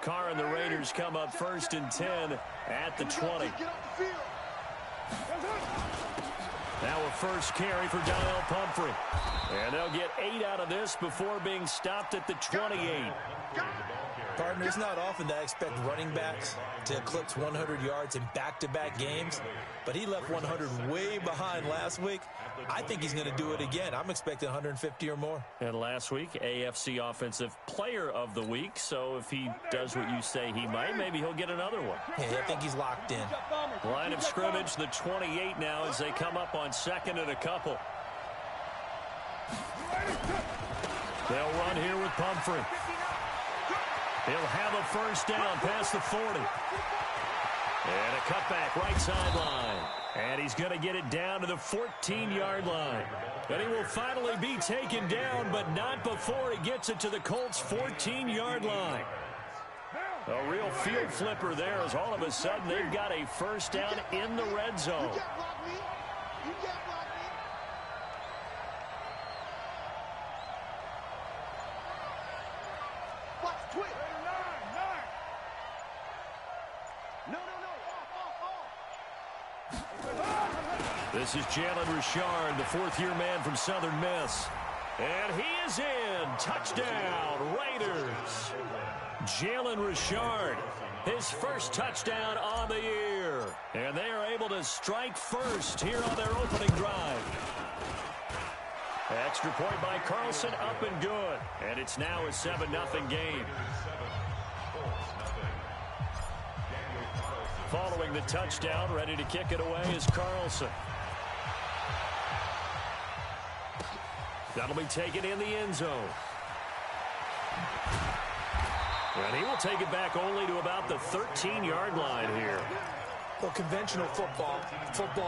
Carr and the Raiders come up 1st and 10 at the 20. Now a first carry for Donnell Pumphrey. And they'll get 8 out of this before being stopped at the 28. Partner, it's not often that I expect running backs to eclipse 100 yards in back-to-back games, but he left 100 way behind last week. I think he's going to do it again. I'm expecting 150 or more. And last week, AFC Offensive Player of the Week, so if he does what you say he might, maybe he'll get another one. Yeah, I think he's locked in. Line of scrimmage, the 28 now as they come up on 2nd and a couple. They'll run here with Pumphrey. He'll have a first down past the 40. And a cutback right sideline. And he's going to get it down to the 14-yard line. And he will finally be taken down, but not before he gets it to the Colts' 14-yard line. A real field flipper there as all of a sudden they've got a first down in the red zone. This is Jalen Richard, the 4th-year man from Southern Miss. And he is in. Touchdown, Raiders. Jalen Richard, his first touchdown on the year. And they are able to strike first here on their opening drive. Extra point by Carlson, up and good. And it's now a 7-0 game. Following the touchdown, ready to kick it away is Carlson. That'll be taken in the end zone. And he will take it back only to about the 13-yard line here. Well, conventional football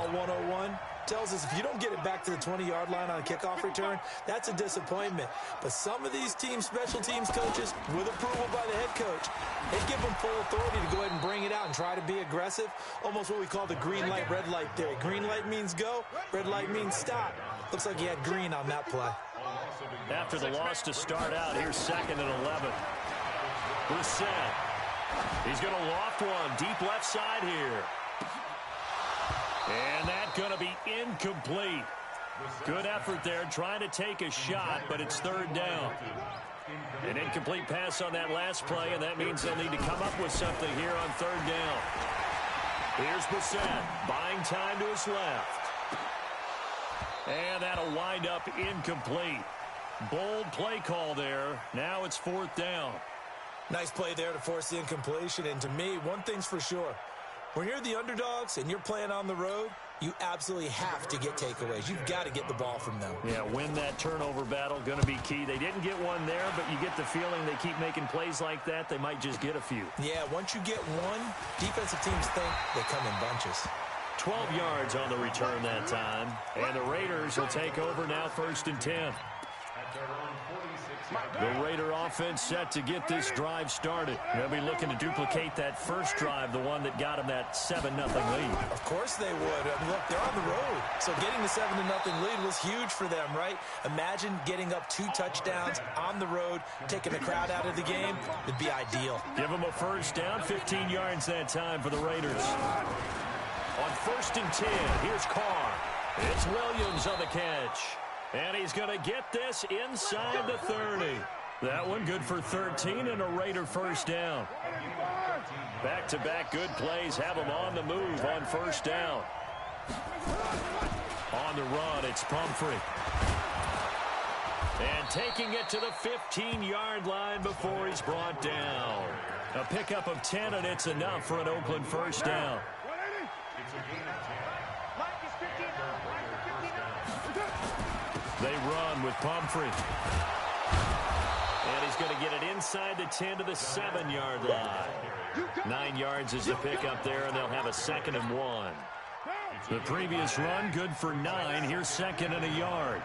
101, tells us if you don't get it back to the 20-yard line on a kickoff return, that's a disappointment. But some of these teams, special teams coaches, with approval by the head coach, they give them full authority to go ahead and bring it out and try to be aggressive. Almost what we call the green light, red light theory. Green light means go, red light means stop. Looks like he had green on that play. After the loss to start out, here's 2nd and 11. Brissett. He's going to loft one deep left side here. And that's going to be incomplete. Good effort there trying to take a shot, but it's 3rd down. An incomplete pass on that last play, and that means they'll need to come up with something here on 3rd down. Here's Brissett, buying time to his left. And that'll wind up incomplete. Bold play call there. Now it's 4th down. Nice play there to force the incompletion. And to me, one thing's for sure. When you're the underdogs and you're playing on the road, you absolutely have to get takeaways. You've got to get the ball from them. Yeah, win that turnover battle, going to be key. They didn't get one there, but you get the feeling they keep making plays like that, they might just get a few. Yeah, once you get one, defensive teams think they come in bunches. 12 yards on the return that time. And the Raiders will take over now 1st and 10. The Raider offense set to get this drive started. They'll be looking to duplicate that first drive, the one that got them that 7-0 lead. Of course they would. I mean, look, they're on the road. So getting the 7-0 lead was huge for them, right? Imagine getting up 2 touchdowns on the road, taking the crowd out of the game. It'd be ideal. Give them a first down, 15 yards that time for the Raiders. On 1st and 10, here's Carr. It's Williams on the catch. And he's going to get this inside the 30. That one good for 13 and a Raider first down. Back-to-back good plays have them on the move on 1st down. On the run, it's Pumphrey. And taking it to the 15-yard line before he's brought down. A pickup of 10, and it's enough for an Oakland first down. They run with Pumphrey. And he's going to get it inside the 10 to the 7-yard line. 9 yards is the pickup there, and they'll have a 2nd and 1. The previous run, good for 9. Here's 2nd and a yard.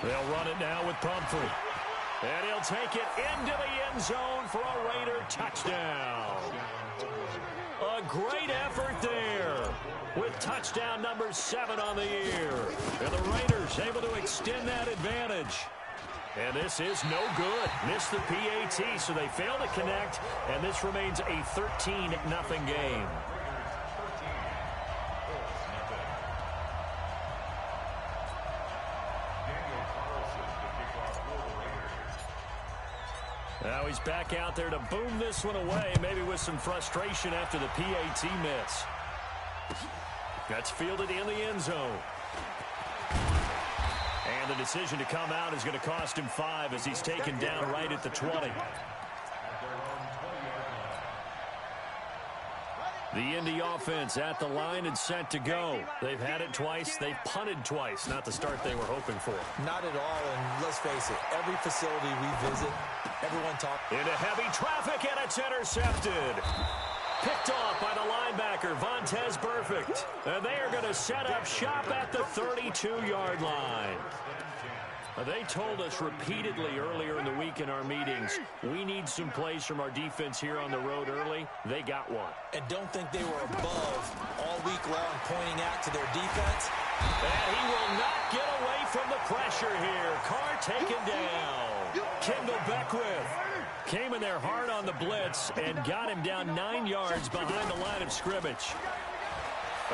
They'll run it now with Pumphrey. And he'll take it into the end zone for a Raider touchdown. A great effort there with touchdown number 7 on the year. And the Raiders able to extend that advantage. And this is no good. Missed the PAT, so they fail to connect, and this remains a 13-0 game. Now he's back out there to boom this one away, maybe with some frustration after the PAT miss. That's fielded in the end zone. And the decision to come out is going to cost him 5 as he's taken down right at the 20. The Indy offense at the line and set to go. They've had it twice. They've punted twice. Not the start they were hoping for. Not at all, and let's face it, every facility we visit, everyone talks. Into heavy traffic, and it's intercepted. Picked off by the linebacker, Vontaze Burfict. And they are going to set up shop at the 32-yard line. They told us repeatedly earlier in the week in our meetings, we need some plays from our defense here on the road early. They got one. And don't think they were above all week long pointing out to their defense. And he will not get away from the pressure here. Carr taken down. Kendall Beckwith came in there hard on the blitz and got him down 9 yards behind the line of scrimmage.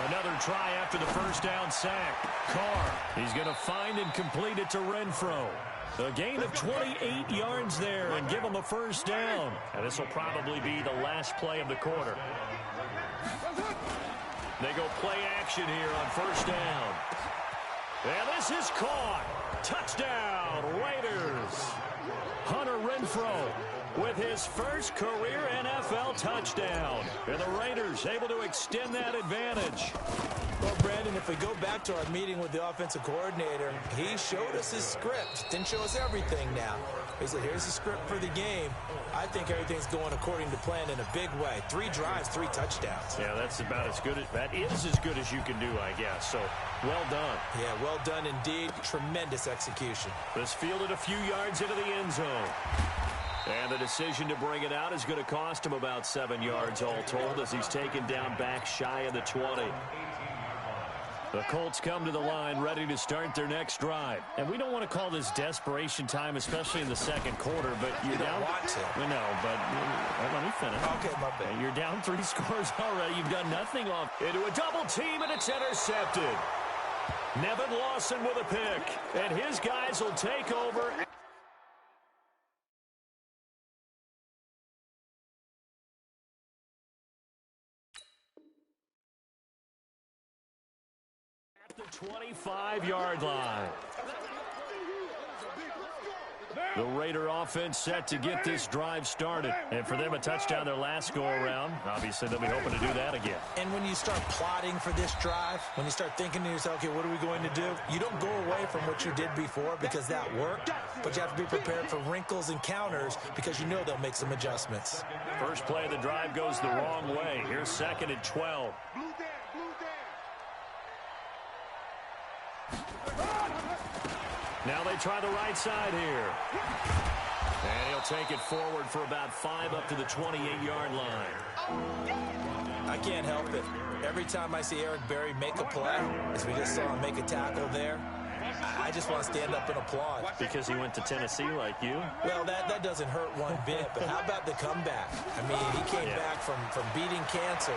Another try after the first down sack. Carr, he's going to find and complete it to Renfro. A gain of 28 yards there and give him a first down. And this will probably be the last play of the quarter. They go play action here on first down. And this is caught. Touchdown, Raiders. Hunter Renfro with his first career NFL touchdown. And the Raiders able to extend that advantage. Well, Brandon, if we go back to our meeting with the offensive coordinator, he showed us his script. Didn't show us everything now. He said, here's the script for the game. I think everything's going according to plan in a big way. 3 drives, 3 touchdowns. Yeah, that's about as good. That is as good as you can do, I guess. So, well done. Yeah, well done indeed. Tremendous execution. This fielded a few yards into the end zone. And the decision to bring it out is going to cost him about 7 yards all told as he's taken down back shy of the 20. The Colts come to the line ready to start their next drive. And we don't want to call this desperation time, especially in the second quarter, but you're down. Don't want to. We know, but let me finish. Okay, my bad. You're down 3 scores already. You've done nothing off. Into a double team, and it's intercepted. Nevin Lawson with a pick, and his guys will take over. The 25-yard line. The Raider offense set to get this drive started. And for them, a touchdown their last go-around. Obviously, they'll be hoping to do that again. And when you start plotting for this drive, when you start thinking to yourself, okay, what are we going to do? You don't go away from what you did before because that worked, but you have to be prepared for wrinkles and counters because you know they'll make some adjustments. First play of the drive goes the wrong way. Here's 2nd and 12. Now they try the right side here. And he'll take it forward for about 5 up to the 28-yard line. I can't help it. Every time I see Eric Berry make a play, as we just saw him make a tackle there, I just want to stand up and applaud. Because he went to Tennessee like you? Well, that doesn't hurt one bit, but how about the comeback? I mean, he came back from beating cancer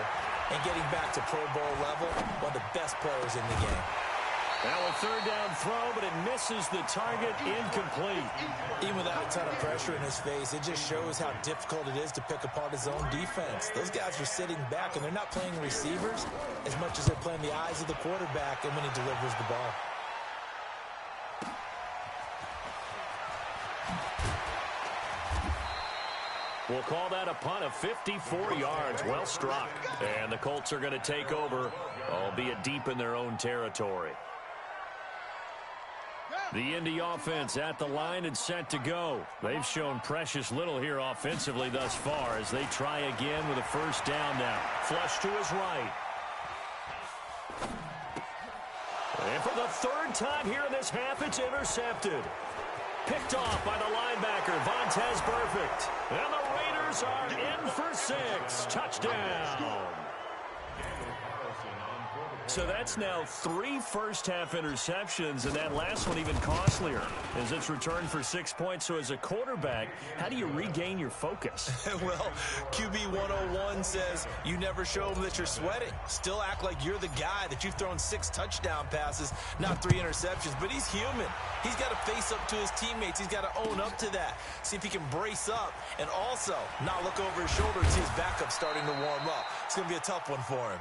and getting back to Pro Bowl level, one of the best players in the game. Now a 3rd down throw, but it misses the target, incomplete. Even without a ton of pressure in his face, it just shows how difficult it is to pick apart his own defense. Those guys are sitting back, and they're not playing receivers as much as they're playing the eyes of the quarterback and when he delivers the ball. We'll call that a punt of 54 yards. Well struck. And the Colts are going to take over, albeit deep in their own territory. The Indy offense at the line and set to go. They've shown precious little here offensively thus far as they try again with a first down now. Flush to his right. And for the 3rd time here in this half, it's intercepted. Picked off by the linebacker, Vontaze Burfict. And the Raiders are in for 6. Touchdown. So that's now 3 first-half interceptions, and that last one even costlier as it's returned for 6 points. So as a quarterback, how do you regain your focus? Well, QB 101 says you never show them that you're sweating. Still act like you're the guy, that you've thrown 6 touchdown passes, not 3 interceptions. But he's human. He's got to face up to his teammates. He's got to own up to that. See if he can brace up and also not look over his shoulder and see his backup starting to warm up. It's going to be a tough one for him.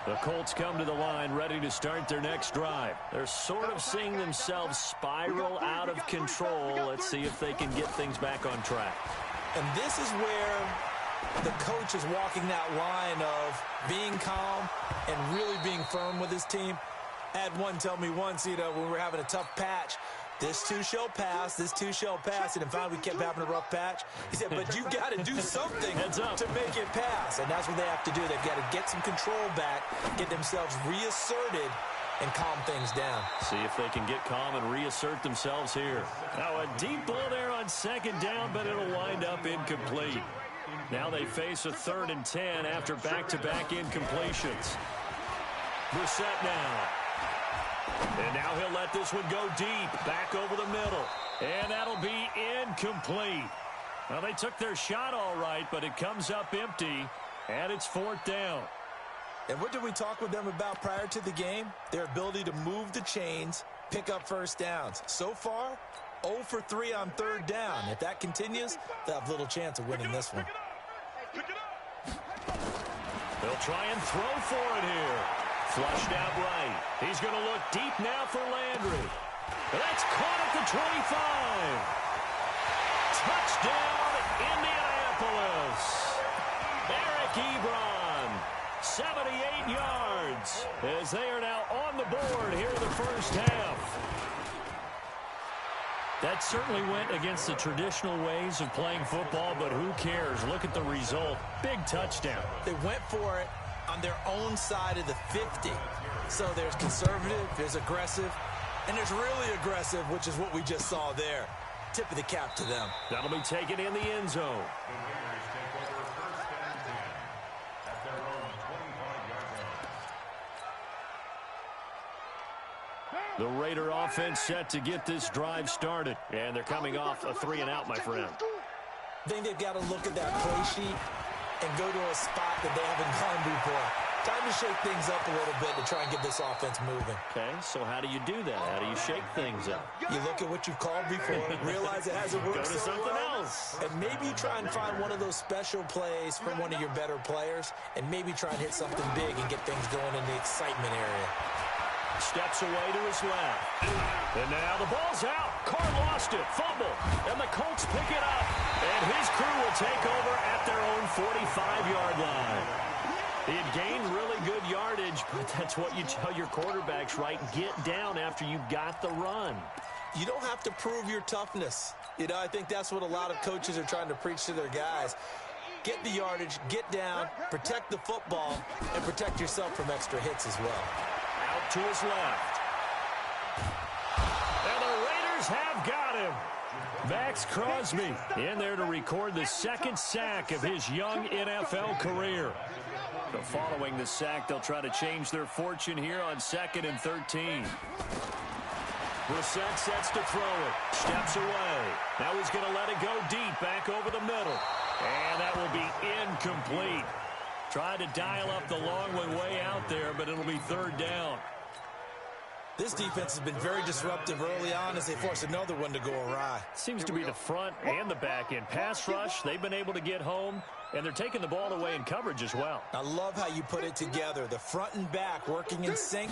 The Colts come to the line ready to start their next drive. They're sort of seeing themselves spiral out of control. Let's see if they can get things back on track. And this is where the coach is walking that line of being calm and really being firm with his team. I had one tell me once, when we were having a tough patch, this too shall pass, this too shall pass. And finally we kept having a rough patch. He said, but you got to do something to make it pass. And that's what they have to do. They've got to get some control back, get themselves reasserted, and calm things down. See if they can get calm and reassert themselves here. Now a deep ball there on 2nd down, but it'll wind up incomplete. Now they face a 3rd and 10 after back-to-back incompletions. Brissett now. And now he'll let this one go deep, back over the middle. And that'll be incomplete. Well, they took their shot all right, but it comes up empty, and it's 4th down. And what did we talk with them about prior to the game? Their ability to move the chains, pick up first downs. So far, 0 for 3 on 3rd down. If that continues, they'll have little chance of winning this one. They'll try and throw for it here. Flushed out right. He's going to look deep now for Landry. That's caught at the 25. Touchdown, Indianapolis. Eric Ebron, 78 yards, as they are now on the board here in the first half. That certainly went against the traditional ways of playing football, but who cares? Look at the result. Big touchdown. They went for it on their own side of the 50. So there's conservative, there's aggressive, and there's really aggressive, which is what we just saw there. Tip of the cap to them. That'll be taken in the end zone. The Raider offense set to get this drive started. And they're coming off a 3-and-out, my friend. I think they've got to look at that play sheet and go to a spot that they haven't gone before. Time to shake things up a little bit to try and get this offense moving. Okay, so how do you do that? How do you shake things up? You look at what you've called before, realize it hasn't worked. Go to something else. And maybe try and find one of those special plays from one of your better players, and maybe try and hit something big and get things going in the excitement area. Steps away to his left. And now the ball's out. Carr lost it. Fumble. And the Colts pick it up. And his crew will take over at their own 45-yard line. He had gained really good yardage, but that's what you tell your quarterbacks, right? Get down after you got the run. You don't have to prove your toughness. I think that's what a lot of coaches are trying to preach to their guys. Get the yardage, get down, protect the football, and protect yourself from extra hits as well. Out to his left. And the Raiders have got him. Max Crosby in there to record the 2nd sack of his young NFL career. So following the sack, they'll try to change their fortune here on 2nd and 13. Brissett sets to throw it. Steps away. Now he's going to let it go deep back over the middle. And that will be incomplete. Tried to dial up the long one way out there, but it'll be 3rd down. This defense has been very disruptive early on as they force another one to go awry. Seems to be the front and the back end. Pass rush, they've been able to get home, and they're taking the ball away in coverage as well. I love how you put it together. The front and back working in sync,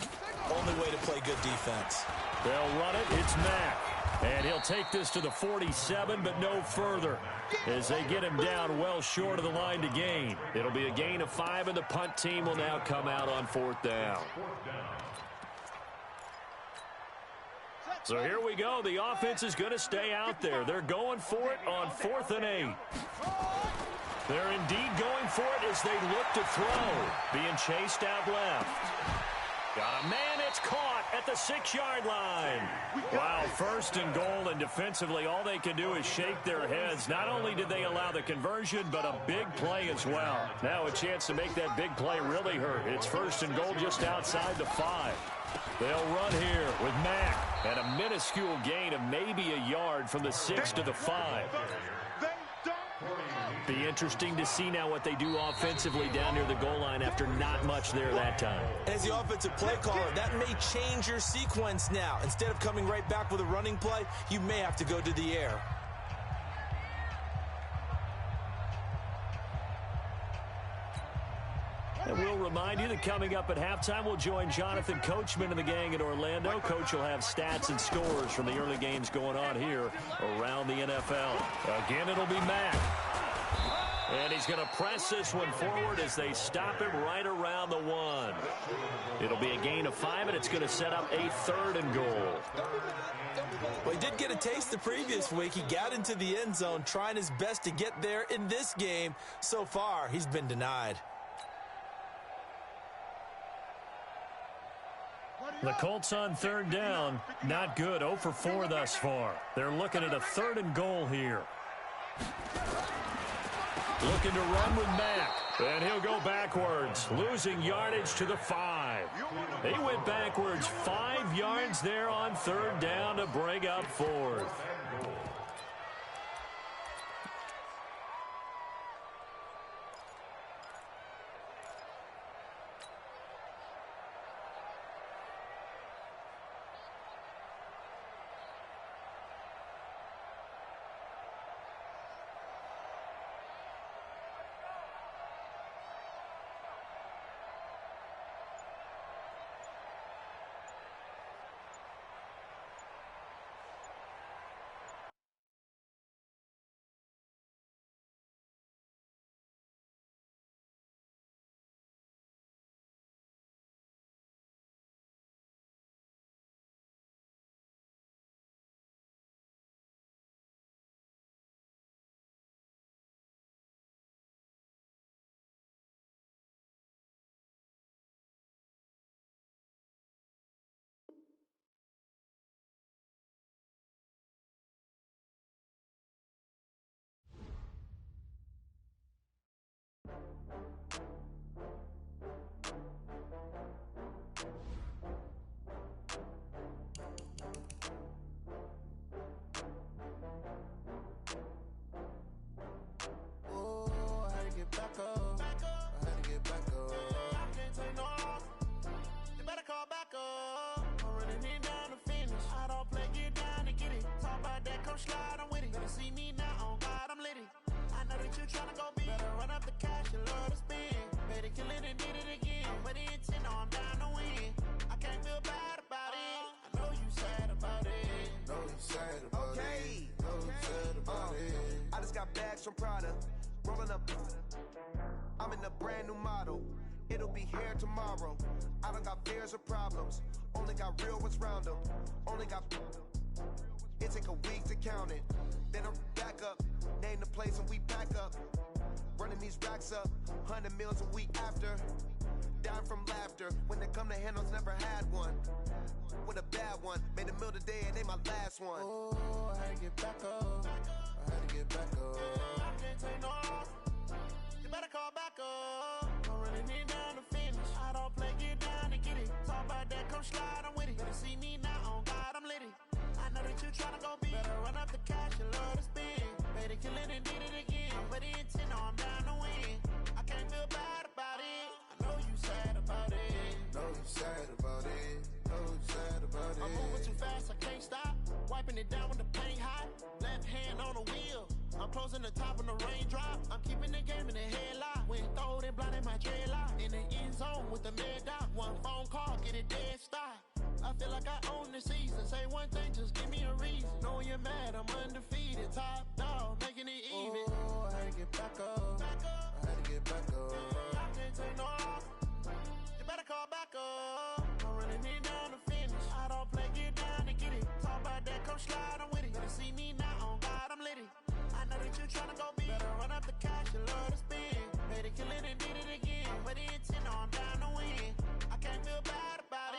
only way to play good defense. They'll run it. It's Mack. And he'll take this to the 47, but no further, as they get him down well short of the line to gain. It'll be a gain of 5, and the punt team will now come out on 4th down. So here we go. The offense is going to stay out there. They're going for it on 4th and 8. They're indeed going for it as they look to throw. Being chased out left. Got a man, it's caught at the 6-yard line. Wow, first and goal, and defensively all they can do is shake their heads. Not only did they allow the conversion, but a big play as well. Now a chance to make that big play really hurt. It's first and goal just outside the 5. They'll run here with Mack, and a minuscule gain of maybe a yard from the 6 to the 5. Be interesting to see now what they do offensively down near the goal line after not much there that time. As the offensive play caller, that may change your sequence now. Instead of coming right back with a running play, you may have to go to the air. And we'll remind you that coming up at halftime, we'll join Jonathan Coachman and the gang in Orlando. Coach will have stats and scores from the early games going on here around the NFL. Again, it'll be Mack. And he's going to press this one forward as they stop him right around the 1. It'll be a gain of 5, and it's going to set up a 3rd and goal. Well, he did get a taste the previous week. He got into the end zone, trying his best to get there in this game. So far, he's been denied. The Colts on 3rd down. Not good. 0 for 4 thus far. They're looking at a 3rd and goal here. Looking to run with Mack. And he'll go backwards, losing yardage to the 5. He went backwards 5 yards there on 3rd down to bring up 4th. From Prada, rolling up. I'm in a brand new model. It'll be here tomorrow. I don't got fears or problems. Only got real ones round them. Only got. It take a week to count it. Then I'm back up. Name the place and we back up. Running these racks up. 100 meals a week after. Down from laughter. When they come to handles, never had one. With a bad one. Made a meal today and ain't my last one. Oh, I had to get back up. I had to get back up. I can't take no off. You better call back up. I'm running it down to finish. I don't play, get down and get it. Talk about that, come slide, I'm with it. Better see me now, on God, I'm litty. I know that you tryna go big. Better run up the cash, you love to spin. Better kill it and did it again. But the intent, no, I'm down to win. I can't feel bad about it. I know you sad about it. Know you sad about it. Know you sad about it. I'm moving too fast, I can't stop. Wiping it down with the paint hot. Left hand on the wheel. I'm closing the top when the raindrop. I'm keeping the game in the headlock. When throwed and blinded my dreadlock. In the end zone with the mad dot. One phone call, get it dead stop. I feel like I own the season. Say one thing, just give me a reason. Knowing you're mad, I'm undefeated. Top dog, making it even. Oh, I had to get back up. I had to get back up. I can't take no off. You better call back up. I'm running it down to finish. I don't play, get down and get it. Talk about that, come slide, I'm with it. Better see me now, on God, I'm litty. I know that you tryna go big. Better run up the cash, you love to spin. Better kill it and did it again. But the intent, no, I'm down to win. I can't feel bad about it.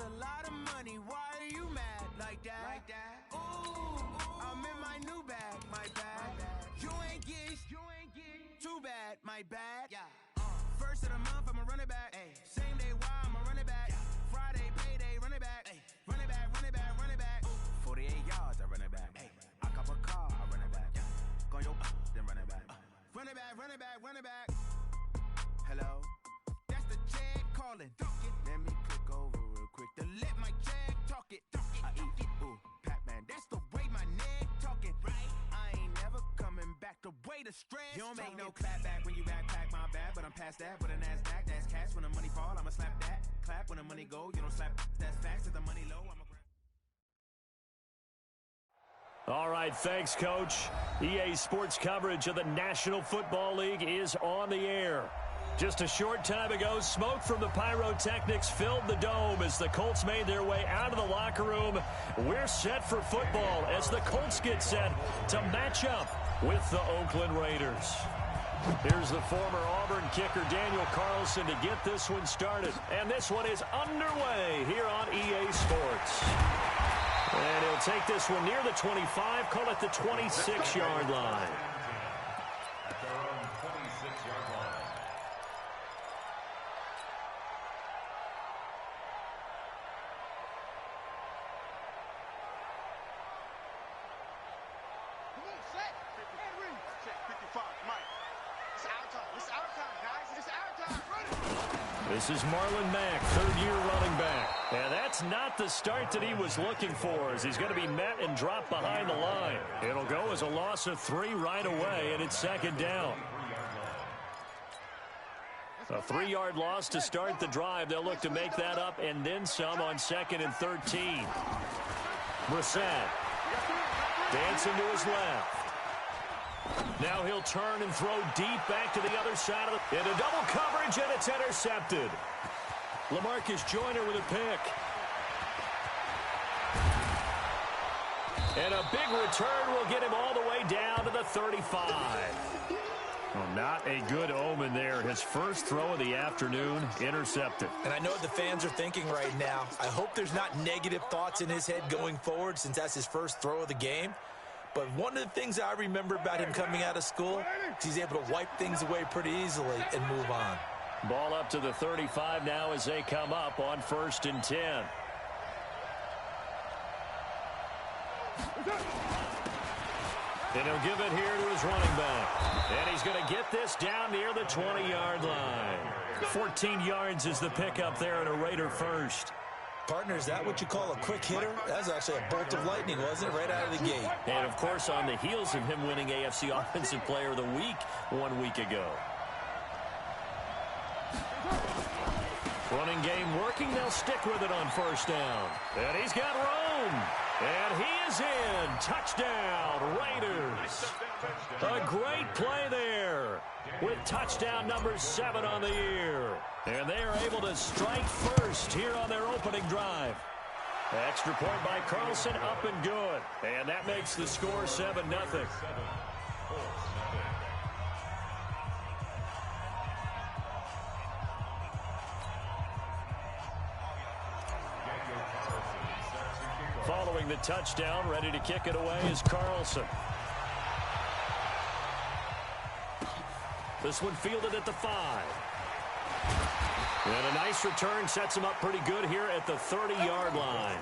a lot of money. Why are you mad like that? Ooh, I'm in my new bag, my bad. You ain't getting too bad, my bad. First of the month, I'ma run it back. Same day, why I'ma run it back. Friday, payday, run it back. Run it back, run it back, run it back. 48 yards, I run it back. I cop a car, I run it back. Go your then run it back. Run it back, run it back, run it back. Hello, that's the check calling. Let me click over real quick to let my check talk it. I eat, ooh, Pac-Man, that's the way my neck talking. I ain't never coming back the way the stress. You don't make no clap back when you backpack, my bad, but I'm past that. But a NASDAQ, that's cash. When the money fall, I'ma slap that. Clap when the money go, you don't slap. That's facts. If the money low, I'ma grab. All right, thanks, Coach. EA Sports coverage of the National Football League is on the air. Just a short time ago, smoke from the pyrotechnics filled the dome as the Colts made their way out of the locker room. We're set for football as the Colts get set to match up with the Oakland Raiders. Here's the former Auburn kicker Daniel Carlson to get this one started. And this one is underway here on EA Sports. And he'll take this one near the 25, call it the 26-yard line. At their own 26-yard line. Come on, set. And read. Check 55, Mike. It's our time. It's our time, guys. It's our time. Run it. This is Marlon Mack, third-year running back. And that's not the start that he was looking for, as he's going to be met and dropped behind the line. It'll go as a loss of 3 right away, and it's second down. A 3-yard loss to start the drive. They'll look to make that up and then some on 2nd and 13. Brissett dancing to his left. Now he'll turn and throw deep back to the other side of the... Into double coverage, and it's intercepted. LaMarcus Joyner with a pick. And a big return will get him all the way down to the 35. Well, not a good omen there. His first throw of the afternoon, intercepted. And I know what the fans are thinking right now. I hope there's not negative thoughts in his head going forward since that's his first throw of the game. But one of the things I remember about him coming out of school is he's able to wipe things away pretty easily and move on. Ball up to the 35 now as they come up on 1st and 10. And he'll give it here to his running back. And he's going to get this down near the 20-yard line. 14 yards is the pickup there, and a Raider first. Partner, is that what you call a quick hitter? That was actually a bolt of lightning, wasn't it? Right out of the gate. And, of course, on the heels of him winning AFC Offensive Player of the Week 1 week ago. Running game working. They'll stick with it on 1st down. And he's got room. And he is in. Touchdown, Raiders. A great play there with touchdown number 7 on the year. And they are able to strike first here on their opening drive. Extra point by Carlson, up and good. And that makes the score 7-0. Following the touchdown, ready to kick it away is Carlson. This one fielded at the 5. And a nice return sets him up pretty good here at the 30-yard line.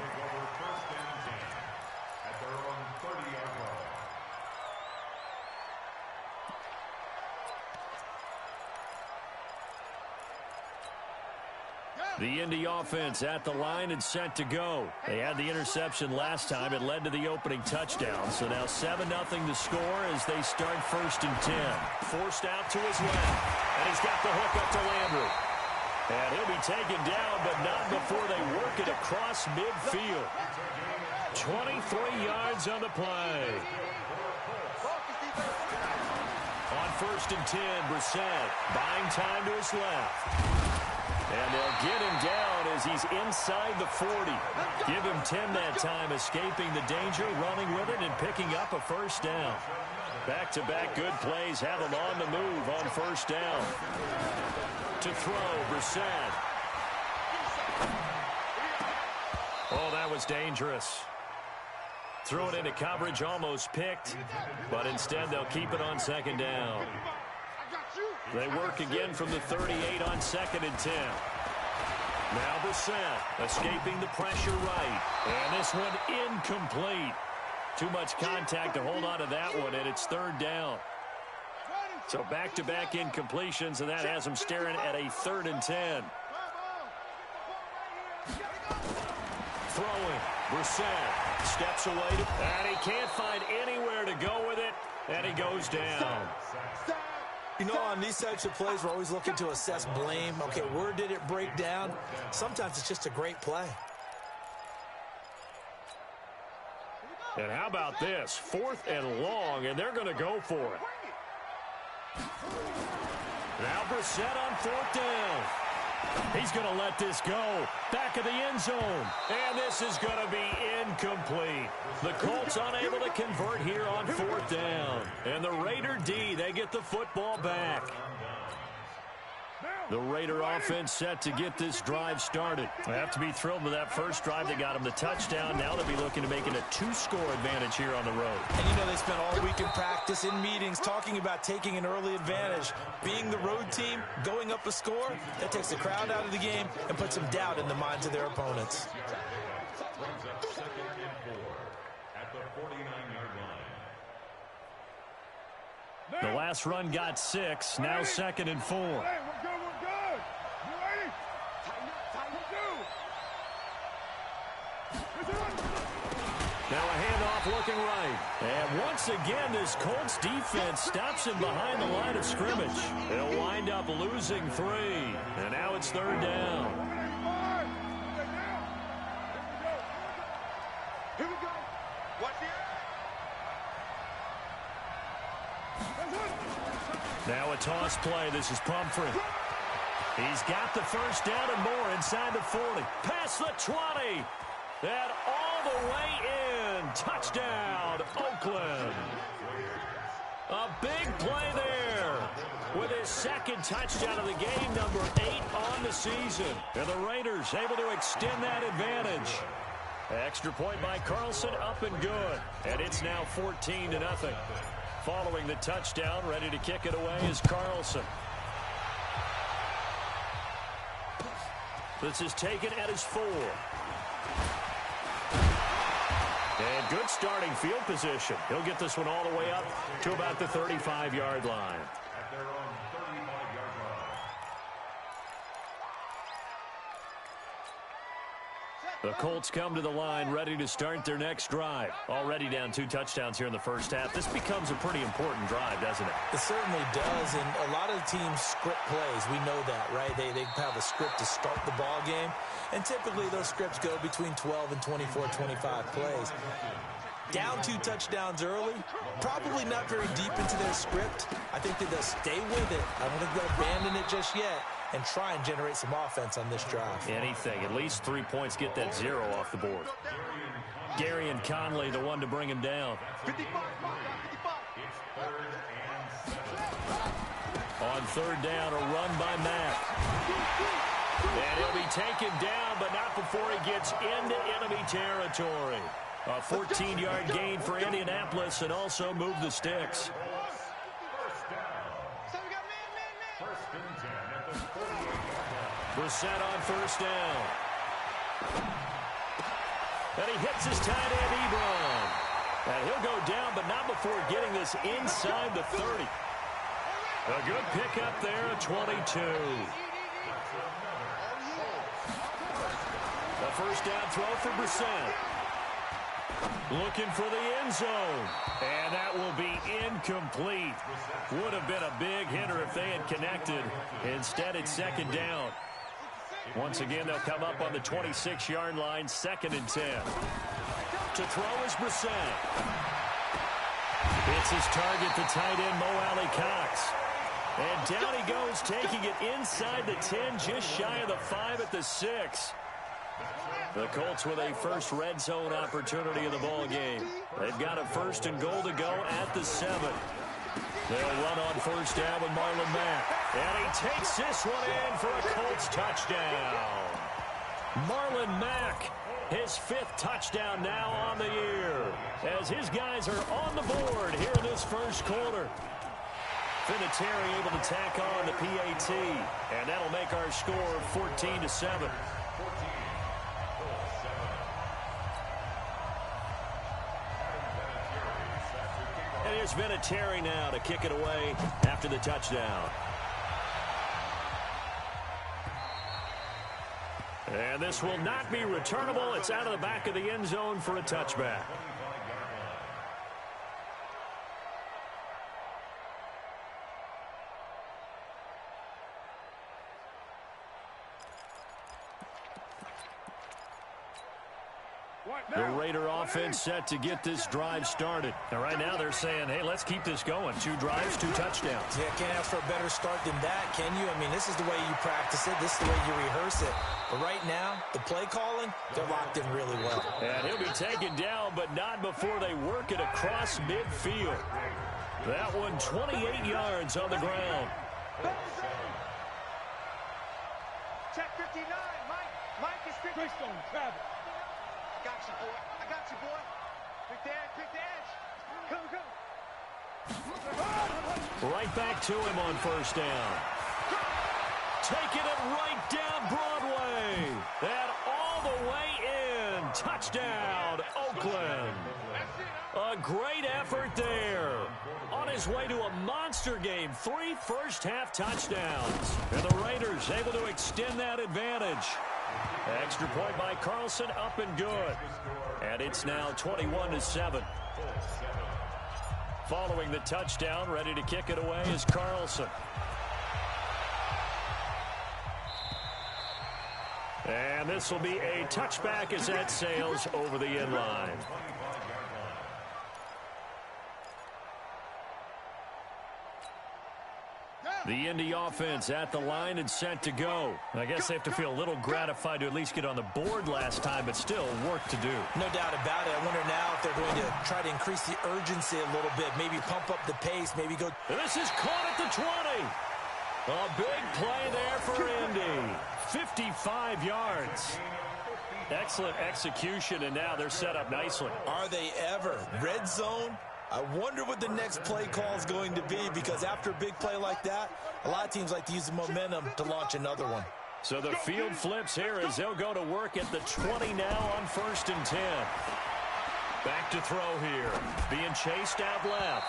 The Indy offense at the line and set to go. They had the interception last time. It led to the opening touchdown. So now 7-0 to score as they start 1st and 10. Forced out to his left. And he's got the hook up to Landry. And he'll be taken down, but not before they work it across midfield. 23 yards on the play. On 1st and 10, Brissett buying time to his left. And they'll get him down as he's inside the 40. Give him 10 that time, escaping the danger, running with it, and picking up a 1st down. Back-to-back good plays have him on the move on 1st down. To throw, Brissett. Oh, that was dangerous. Threw it into coverage, almost picked, but instead they'll keep it on second down. They work again from the 38 on 2nd and 10. Now Brissett escaping the pressure right. And this one incomplete. Too much contact to hold on to that one, and it's 3rd down. So back-to-back incompletions, and that has them staring at a 3rd and 10. Throwing. Brissett steps away, and he can't find anywhere to go with it, and he goes down. You know, on these types of plays, we're always looking to assess blame. Okay, where did it break down? Sometimes it's just a great play. And how about this? 4th and long, and they're going to go for it. Now Brissett on 4th down. He's going to let this go. Back of the end zone. And this is going to be incomplete. The Colts unable to convert here on 4th down. And the Raider D, they get the football back. The Raider offense set to get this drive started. They have to be thrilled with that first drive. They got them the touchdown. Now they'll be looking to make it a 2-score advantage here on the road. And you know they spent all week in practice, in meetings, talking about taking an early advantage. Being the road team, going up a score, that takes the crowd out of the game and puts some doubt in the minds of their opponents. Brings up 2nd and 4 at the 49-yard line. The last run got 6. Now 2nd and 4. Hey, we're good. You ready? Now a handoff looking right. And once again, this Colts defense stops him behind the line of scrimmage. They'll wind up losing 3. And now it's 3rd down. Here we go. Watch it. Now a toss play. This is Pumphrey. He's got the first down and more inside the 40. Past the 20. And all the way in. Touchdown, Oakland. A big play there. With his 2nd touchdown of the game, number 8 on the season. And the Raiders able to extend that advantage. Extra point by Carlson, up and good. And it's now 14-0. Following the touchdown, ready to kick it away is Carlson. This is taken at his 4. And good starting field position. He'll get this one all the way up to about the 35-yard line. At their own 35-yard line. The Colts come to the line ready to start their next drive. Already down 2 touchdowns here in the first half. This becomes a pretty important drive, doesn't it? It certainly does, and a lot of teams script plays. We know that, right? They have a script to start the ball game, and typically those scripts go between 12 and 24, 25 plays. Down 2 touchdowns early, probably not very deep into their script. I think that they'll stay with it. I don't think they'll abandon it just yet and try and generate some offense on this drive. Anything, at least 3 points, get that 0 off the board. Gary and Conley, the one to bring him down. 55. It's 3rd and 7. On 3rd down, a run by Mack. And he'll be taken down, but not before he gets into enemy territory. A 14-yard gain for Indianapolis and also move the sticks. First and 10 at the 48-yard line. Brissett on 1st down. And he hits his tight end, Ebron. And he'll go down, but not before getting this inside the 30. A good pickup there at 22. A first down throw for Brissett. Looking for the end zone. And that will be incomplete. Would have been a big hitter if they had connected. Instead, it's 2nd down. Once again, they'll come up on the 26-yard line, 2nd and 10. To throw is Brissett. It's his target, the tight end, Mo Alley-Cox. And down he goes, taking it inside the 10, just shy of the 5 at the 6. The Colts with a first red zone opportunity in the ball game. They've got a 1st and goal to go at the 7. They'll run on 1st down with Marlon Mack. And he takes this one in for a Colts touchdown. Marlon Mack His 5th touchdown now on the year, as his guys are on the board here in this first quarter. Vinatieri able to tack on the PAT, and that'll make our score 14-7. And here's Vinatieri now to kick it away after the touchdown. And this will not be returnable. It's out of the back of the end zone for a touchback. The Raider offense set to get this drive started. And right now they're saying, hey, let's keep this going. 2 drives, 2 touchdowns. Yeah, can't ask for a better start than that, can you? I mean, this is the way you practice it. This is the way you rehearse it. But right now, the play calling, they're locked in really well. And he'll be taken down, but not before they work it across midfield. That one 28 yards on the ground. Check 59, Mike. Mike is 59. Grab it. I got you, boy. I got you, boy. Pick the edge. Come. Right back to him on first down. Taking it right down Broadway. And all the way in. Touchdown, Oakland. A great effort there. On his way to a monster game. 3 first-half touchdowns. And the Raiders able to extend that advantage. Extra point by Carlson, up and good. And it's now 21-7. Following the touchdown, ready to kick it away is Carlson. And this will be a touchback as that sails over the end line. The Indy offense at the line and set to go. I guess they have to feel a little gratified to at least get on the board last time, but still work to do. No doubt about it. I wonder now if they're going to try to increase the urgency a little bit, maybe pump up the pace, maybe go. This is caught at the 20. A big play there for Indy. 55 yards. Excellent execution, and now they're set up nicely. Are they ever? Red zone? I wonder what the next play call is going to be, because after a big play like that, a lot of teams like to use the momentum to launch another one. So the field flips here as they'll go to work at the 20 now on 1st and 10. Back to throw here. Being chased out left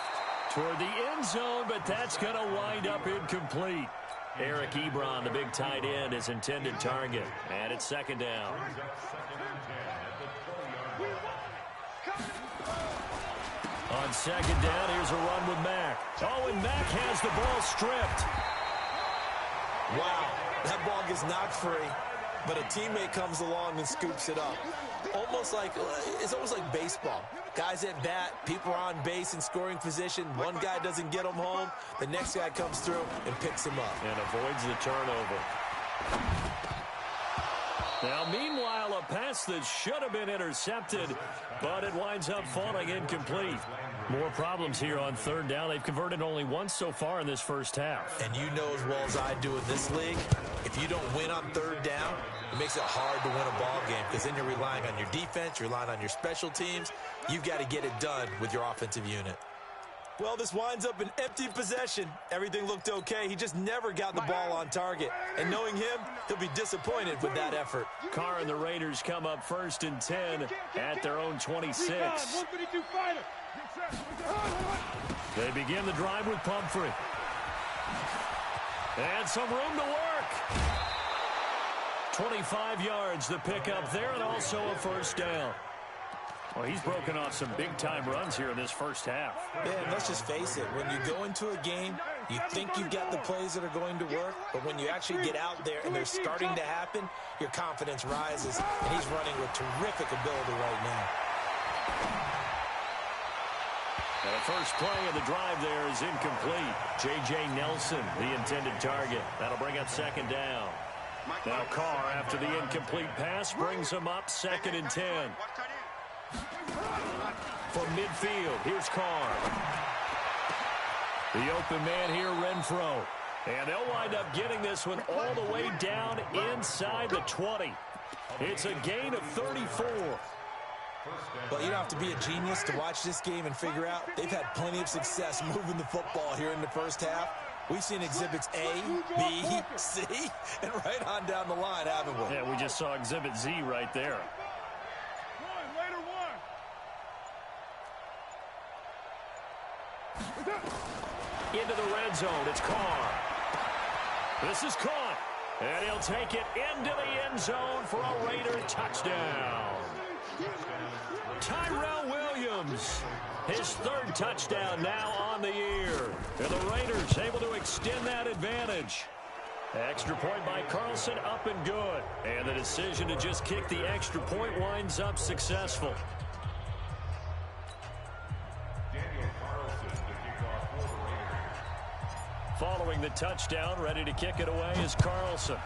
toward the end zone, but that's going to wind up incomplete. Eric Ebron, the big tight end, is intended target. And it's 2nd down. On 2nd down, here's a run with Mack. Oh, and Mack has the ball stripped. Wow, that ball gets knocked free, but a teammate comes along and scoops it up. It's almost like baseball. Guys at bat, people are on base in scoring position. One guy doesn't get them home. The next guy comes through and picks him up. And avoids the turnover. Now, meanwhile, a pass that should have been intercepted, but it winds up falling incomplete. More problems here on 3rd down. They've converted only once so far in this first half. And you know as well as I do in this league, if you don't win on 3rd down, it makes it hard to win a ball game, because then you're relying on your defense, you're relying on your special teams. You've got to get it done with your offensive unit. Well, this winds up an empty possession. Everything looked okay. He just never got the ball on target. And knowing him, he'll be disappointed with that effort. Carr and the Raiders come up 1st and 10 at their own 26. They begin the drive with Pumphrey. And some room to work. 25 yards the pickup there, and also a 1st down. Well, he's broken off some big-time runs here in this first half. Yeah, and let's just face it. When you go into a game, you think you've got the plays that are going to work, but when you actually get out there and they're starting to happen, your confidence rises, and he's running with terrific ability right now. And the first play of the drive there is incomplete. J.J. Nelson, the intended target. That'll bring up 2nd down. Now Carr, after the incomplete pass, brings him up 2nd and 10. From midfield, here's Carr. The open man here, Renfro. And they'll wind up getting this one all the way down inside the 20. It's a gain of 34. Well, you don't have to be a genius to watch this game and figure out they've had plenty of success moving the football here in the first half. We've seen exhibits A, B, C, and right on down the line, haven't we? Yeah, we just saw exhibit Z right there. Into the red zone, it's Carr. This is caught, and he'll take it into the end zone for a Raider touchdown. Tyrell Williams, his third touchdown now on the year. And the Raiders able to extend that advantage. Extra point by Carlson, up and good. And the decision to just kick the extra point winds up successful. Following the touchdown, ready to kick it away is Carlson.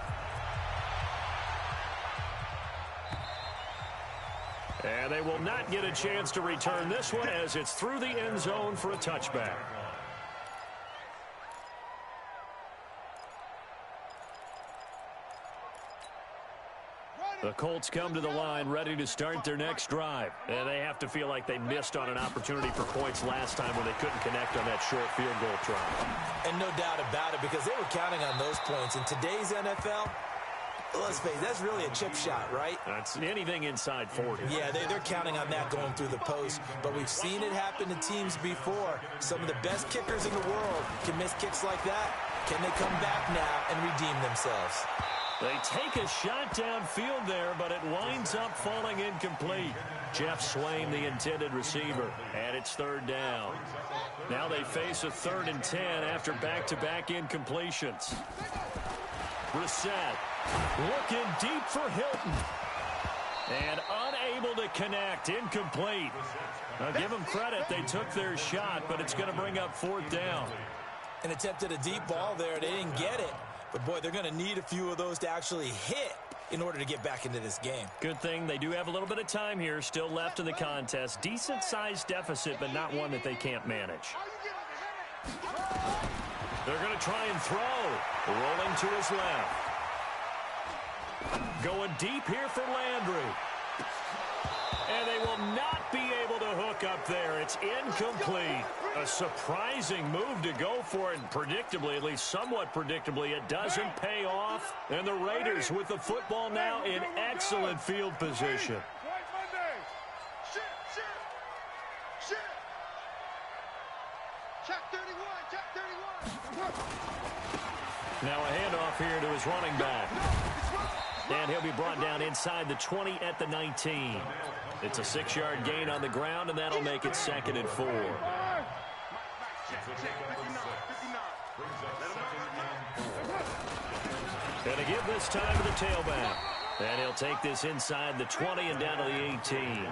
And they will not get a chance to return this one as it's through the end zone for a touchback. The Colts come to the line ready to start their next drive. And they have to feel like they missed on an opportunity for points last time when they couldn't connect on that short field goal try. And no doubt about it, because they were counting on those points. In today's NFL, let's face it, that's really a chip shot, right? That's anything inside 40. Yeah, they're counting on that going through the post. But we've seen it happen to teams before. Some of the best kickers in the world can miss kicks like that. Can they come back now and redeem themselves? They take a shot downfield there, but it winds up falling incomplete. Jeff Swain, the intended receiver, and it's third down. Now they face a 3rd and 10 after back-to-back incompletions. Brissett looking deep for Hilton. And unable to connect, incomplete. Now give them credit, they took their shot, but it's going to bring up 4th down. And attempted a deep ball there, they didn't get it. But, boy, they're going to need a few of those to actually hit in order to get back into this game. Good thing they do have a little bit of time here still left in the contest. Decent-sized deficit, but not one that they can't manage. They're going to try and throw. Rolling to his left. Going deep here for Landry. And they will not be able to hook up there. It's incomplete. A surprising move to go for it. Predictably, at least somewhat predictably, it doesn't pay off. And the Raiders with the football now in excellent field position. Now a handoff here to his running back. And he'll be brought down inside the 20 at the 19. It's a 6-yard gain on the ground, and that'll make it 2nd and 4. Going to give this time to the tailback. And he'll take this inside the 20 and down to the 18.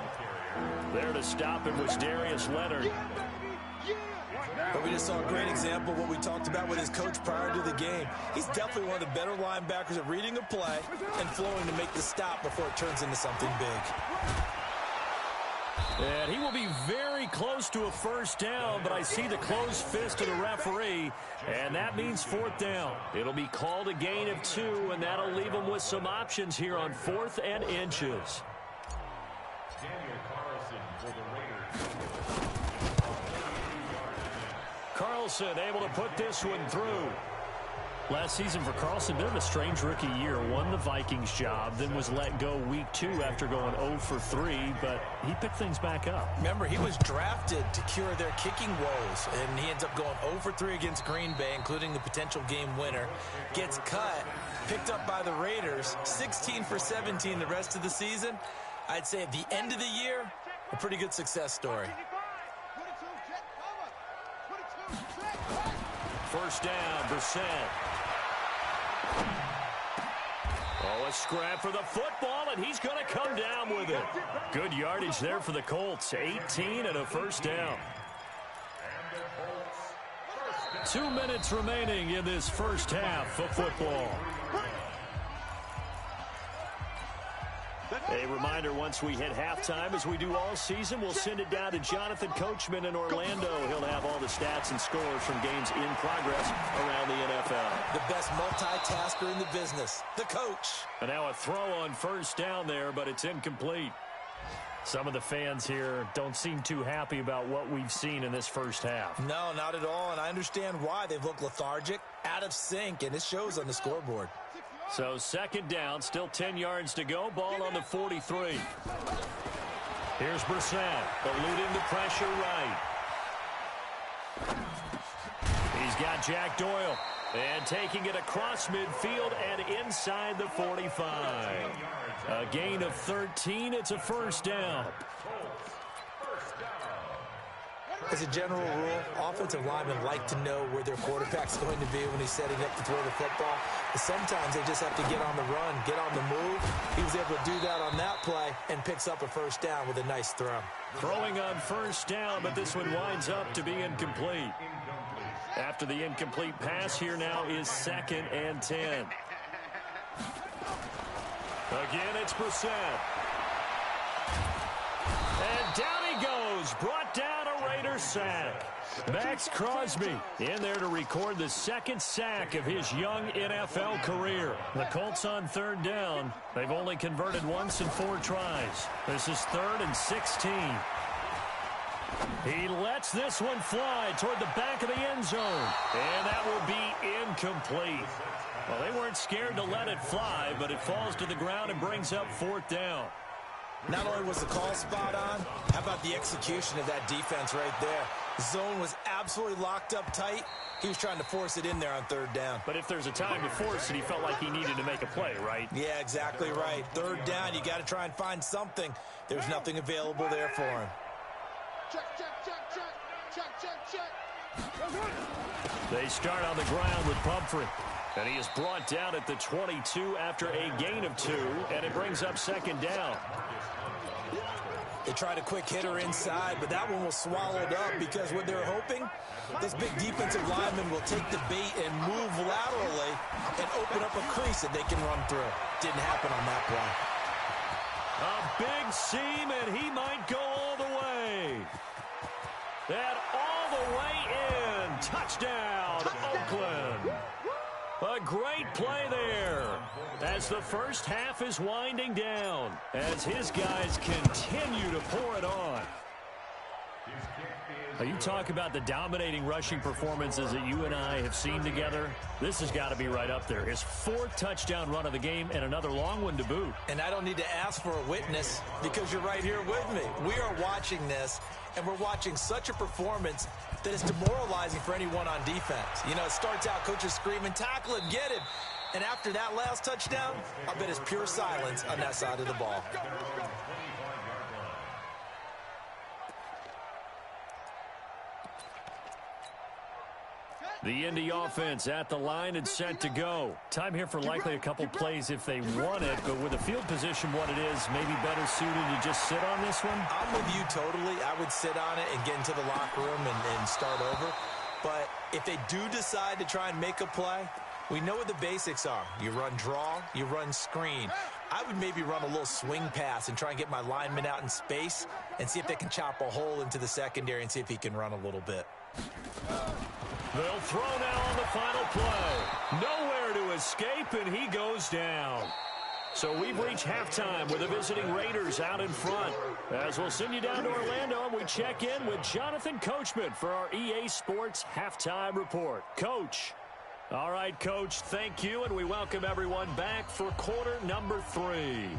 There to stop him was Darius Leonard. But we just saw a great example of what we talked about with his coach prior to the game. He's definitely one of the better linebackers at reading a play and flowing to make the stop before it turns into something big. And he will be very close to a 1st down, but I see the closed fist of the referee, and that means 4th down. It'll be called a gain of 2, and that'll leave him with some options here on 4th and inches. Carlson able to put this one through. Last season for Carlson, bit of a strange rookie year. Won the Vikings job, then was let go week 2 after going 0 for 3, but he picked things back up. Remember, he was drafted to cure their kicking woes, and he ends up going 0 for 3 against Green Bay, including the potential game winner. Gets cut, picked up by the Raiders, 16 for 17 the rest of the season. I'd say at the end of the year, a pretty good success story. 1st down, Brissett. Oh, a scrap for the football, and he's going to come down with it. Good yardage there for the Colts. 18 and a 1st down. 2 minutes remaining in this first half of football. A reminder, once we hit halftime, as we do all season, we'll send it down to Jonathan Coachman in Orlando. He'll have all the stats and scores from games in progress around the NFL. The best multitasker in the business, the coach. And now a throw on first down there, but it's incomplete. Some of the fans here don't seem too happy about what we've seen in this first half. No, not at all, and I understand why. They've looked lethargic, out of sync, and it shows on the scoreboard. So second down, still 10 yards to go. Ball on the 43. Here's Brissett, eluding the pressure right. He's got Jack Doyle. And taking it across midfield and inside the 45. A gain of 13. It's a first down. As a general rule, offensive linemen like to know where their quarterback's going to be when he's setting up to throw the football. But sometimes they just have to get on the run, get on the move. He was able to do that on that play and picks up a first down with a nice throw. Throwing on first down, but this one winds up to be incomplete. After the incomplete pass, here now is 2nd and 10. Again, it's Brissett. And down he goes. Brought down a Raider sack. Max Crosby in there to record the 2nd sack of his young NFL career. The Colts on 3rd down. They've only converted once in 4 tries. This is 3rd and 16. He lets this one fly toward the back of the end zone. And that will be incomplete. Well, they weren't scared to let it fly, but it falls to the ground and brings up 4th down. Not only was the call spot on, how about the execution of that defense right there? The zone was absolutely locked up tight. He was trying to force it in there on 3rd down. But if there's a time to force it, he felt like he needed to make a play, right? Yeah, exactly right. 3rd down, you got to try and find something. There's nothing available there for him. They start on the ground with Pumphrey. And he is brought down at the 22 after a gain of 2. And it brings up 2nd down. They tried a quick hitter inside, but that one was swallowed up because what they're hoping, this big defensive lineman will take the bait and move laterally and open up a crease that they can run through. Didn't happen on that play. A big seam, and he might go all the way. And all the way in. Touchdown, Oakland. A great play there as the first half is winding down as his guys continue to pour it on. Now, you talk about the dominating rushing performances that you and I have seen together. This has got to be right up there. His 4th touchdown run of the game and another long one to boot. And I don't need to ask for a witness because you're right here with me. We are watching this, and we're watching such a performance that is demoralizing for anyone on defense. You know, it starts out coaches screaming, tackle him, get him. And after that last touchdown, I bet it's pure silence on that side of the ball. The Indy offense at the line and set to go. Time here for likely a couple plays if they want it, but with the field position what it is, maybe better suited to just sit on this one? I'm with you totally. I would sit on it and get into the locker room and start over. But if they do decide to try and make a play, we know what the basics are. You run draw, you run screen. I would maybe run a little swing pass and try and get my lineman out in space and see if they can chop a hole into the secondary and see if he can run a little bit. They'll throw now on the final play. Nowhere to escape, and he goes down. So we've reached halftime with the visiting Raiders out in front. As we'll send you down to Orlando, and we check in with Jonathan Coachman for our EA Sports Halftime Report. Coach. All right, Coach, thank you, and we welcome everyone back for quarter number 3.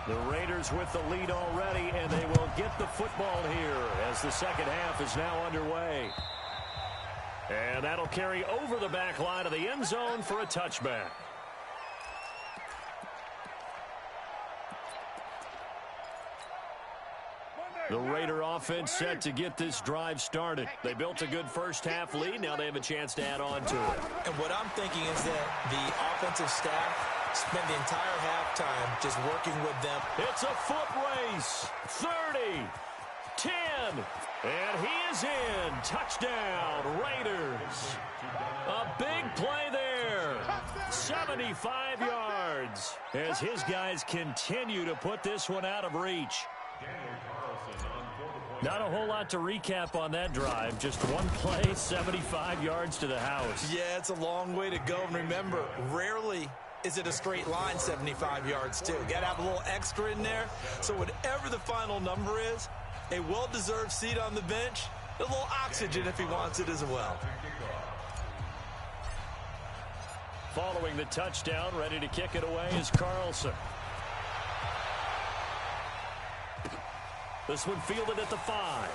The Raiders with the lead already, and they will get the football here as the second half is now underway. And that'll carry over the back line of the end zone for a touchback. The Raider offense set to get this drive started. They built a good first half lead. Now they have a chance to add on to it. And what I'm thinking is that the offensive staff spent the entire halftime just working with them. It's a foot race. 30. 10. And he is in. Touchdown, Raiders. A big play there. 75 yards as his guys continue to put this one out of reach. Not a whole lot to recap on that drive. Just one play, 75 yards to the house. Yeah, it's a long way to go. And remember, rarely is it a straight line 75 yards, too. Got to have a little extra in there. So whatever the final number is, a well-deserved seat on the bench, a little oxygen if he wants it as well. Following the touchdown, ready to kick it away is Carlson. This one fielded at the 5.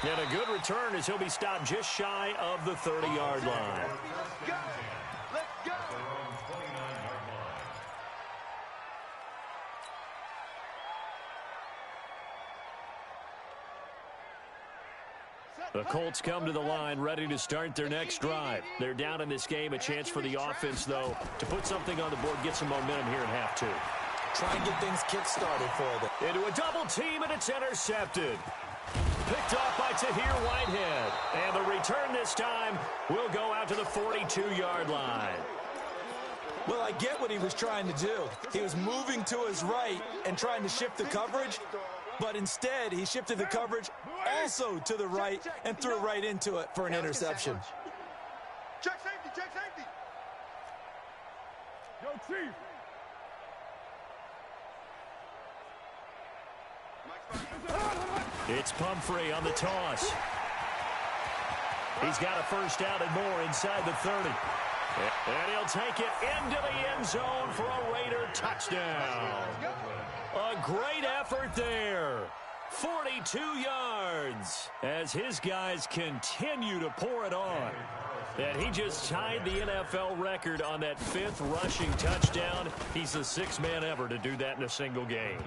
And a good return as he'll be stopped just shy of the 30-yard line. The Colts come to the line ready to start their next drive. They're down in this game. A chance for the offense, though, to put something on the board, get some momentum here in half 2. Try and get things kick-started for them. Into a double team, and it's intercepted. Picked off by Tahir Whitehead. And the return this time will go out to the 42-yard line. Well, I get what he was trying to do. He was moving to his right and trying to shift the coverage, but instead he shifted the coverage also to the right and threw right into it for an interception. Check safety, check safety. Yo, Chief. It's Pumphrey on the toss. He's got a first down and more inside the 30. And he'll take it into the end zone for a Raider touchdown. A great effort there. 42 yards as his guys continue to pour it on. And he just tied the NFL record on that 5th rushing touchdown. He's the 6th man ever to do that in a single game.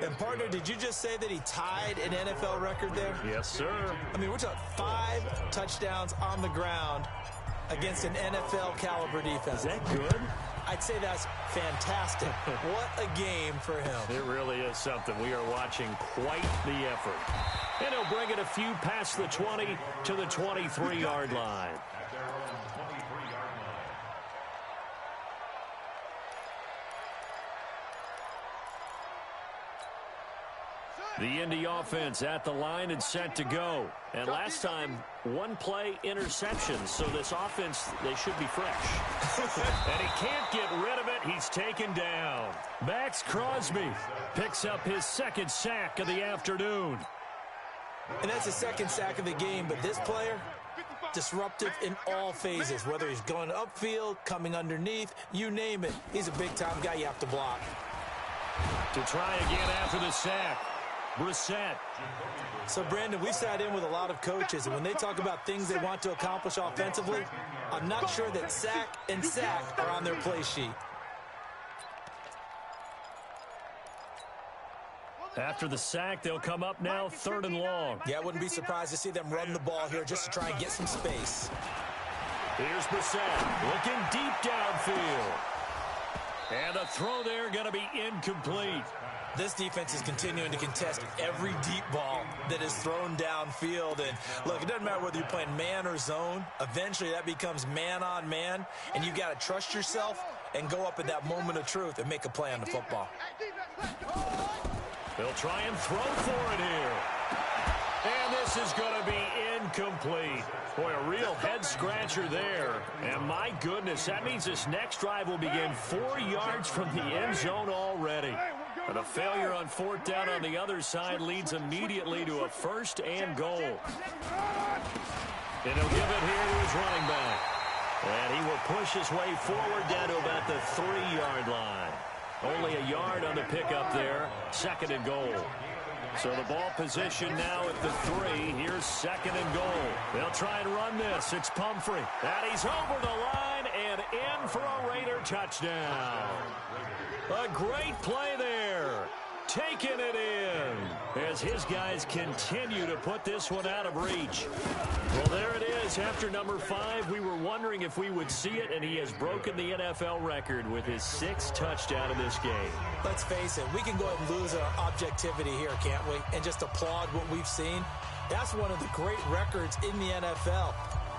And, partner, did you just say that he tied an NFL record there? Yes, sir. I mean, we're talking 5 touchdowns on the ground against an NFL-caliber defense. Is that good? I'd say that's fantastic. What a game for him. It really is something. We are watching quite the effort. And he'll bring it a few past the 20 to the 23-yard line. The Indy offense at the line and set to go. And last time, one play interception. So this offense, they should be fresh. And he can't get rid of it. He's taken down. Max Crosby picks up his 2nd sack of the afternoon. And that's his 2nd sack of the game. But this player, disruptive in all phases. Whether he's going upfield, coming underneath, you name it. He's a big-time guy you have to block. To try again after the sack. Brissett. So, Brandon, we sat in with a lot of coaches, and when they talk about things they want to accomplish offensively, I'm not sure that sack and sack are on their play sheet. After the sack, they'll come up now 3rd and long. Yeah, I wouldn't be surprised to see them run the ball here just to try and get some space. Here's Brissett looking deep downfield. And the throw there going to be incomplete. This defense is continuing to contest every deep ball that is thrown downfield. And, look, it doesn't matter whether you're playing man or zone. Eventually, that becomes man-on-man, and you've got to trust yourself and go up at that moment of truth and make a play on the football. They'll try and throw for it here. And this is going to be incomplete. Boy, a real head-scratcher there. And, my goodness, that means this next drive will begin 4 yards from the end zone already. But a failure on 4th down on the other side leads immediately to a 1st and goal. And he'll give it here to his running back. And he will push his way forward down to about the 3-yard line. Only a yard on the pickup there. 2nd and goal. So the ball position now at the 3. Here's 2nd and goal. They'll try and run this. It's Pumphrey. And he's over the line and in for a Raider touchdown. A great play there. Taking it in. as his guys continue to put this one out of reach. Well, there it is. After number 5, we were wondering if we would see it, and he has broken the NFL record with his 6th touchdown in this game. Let's face it, we can go ahead and lose our objectivity here, can't we? And just applaud what we've seen. That's one of the great records in the NFL.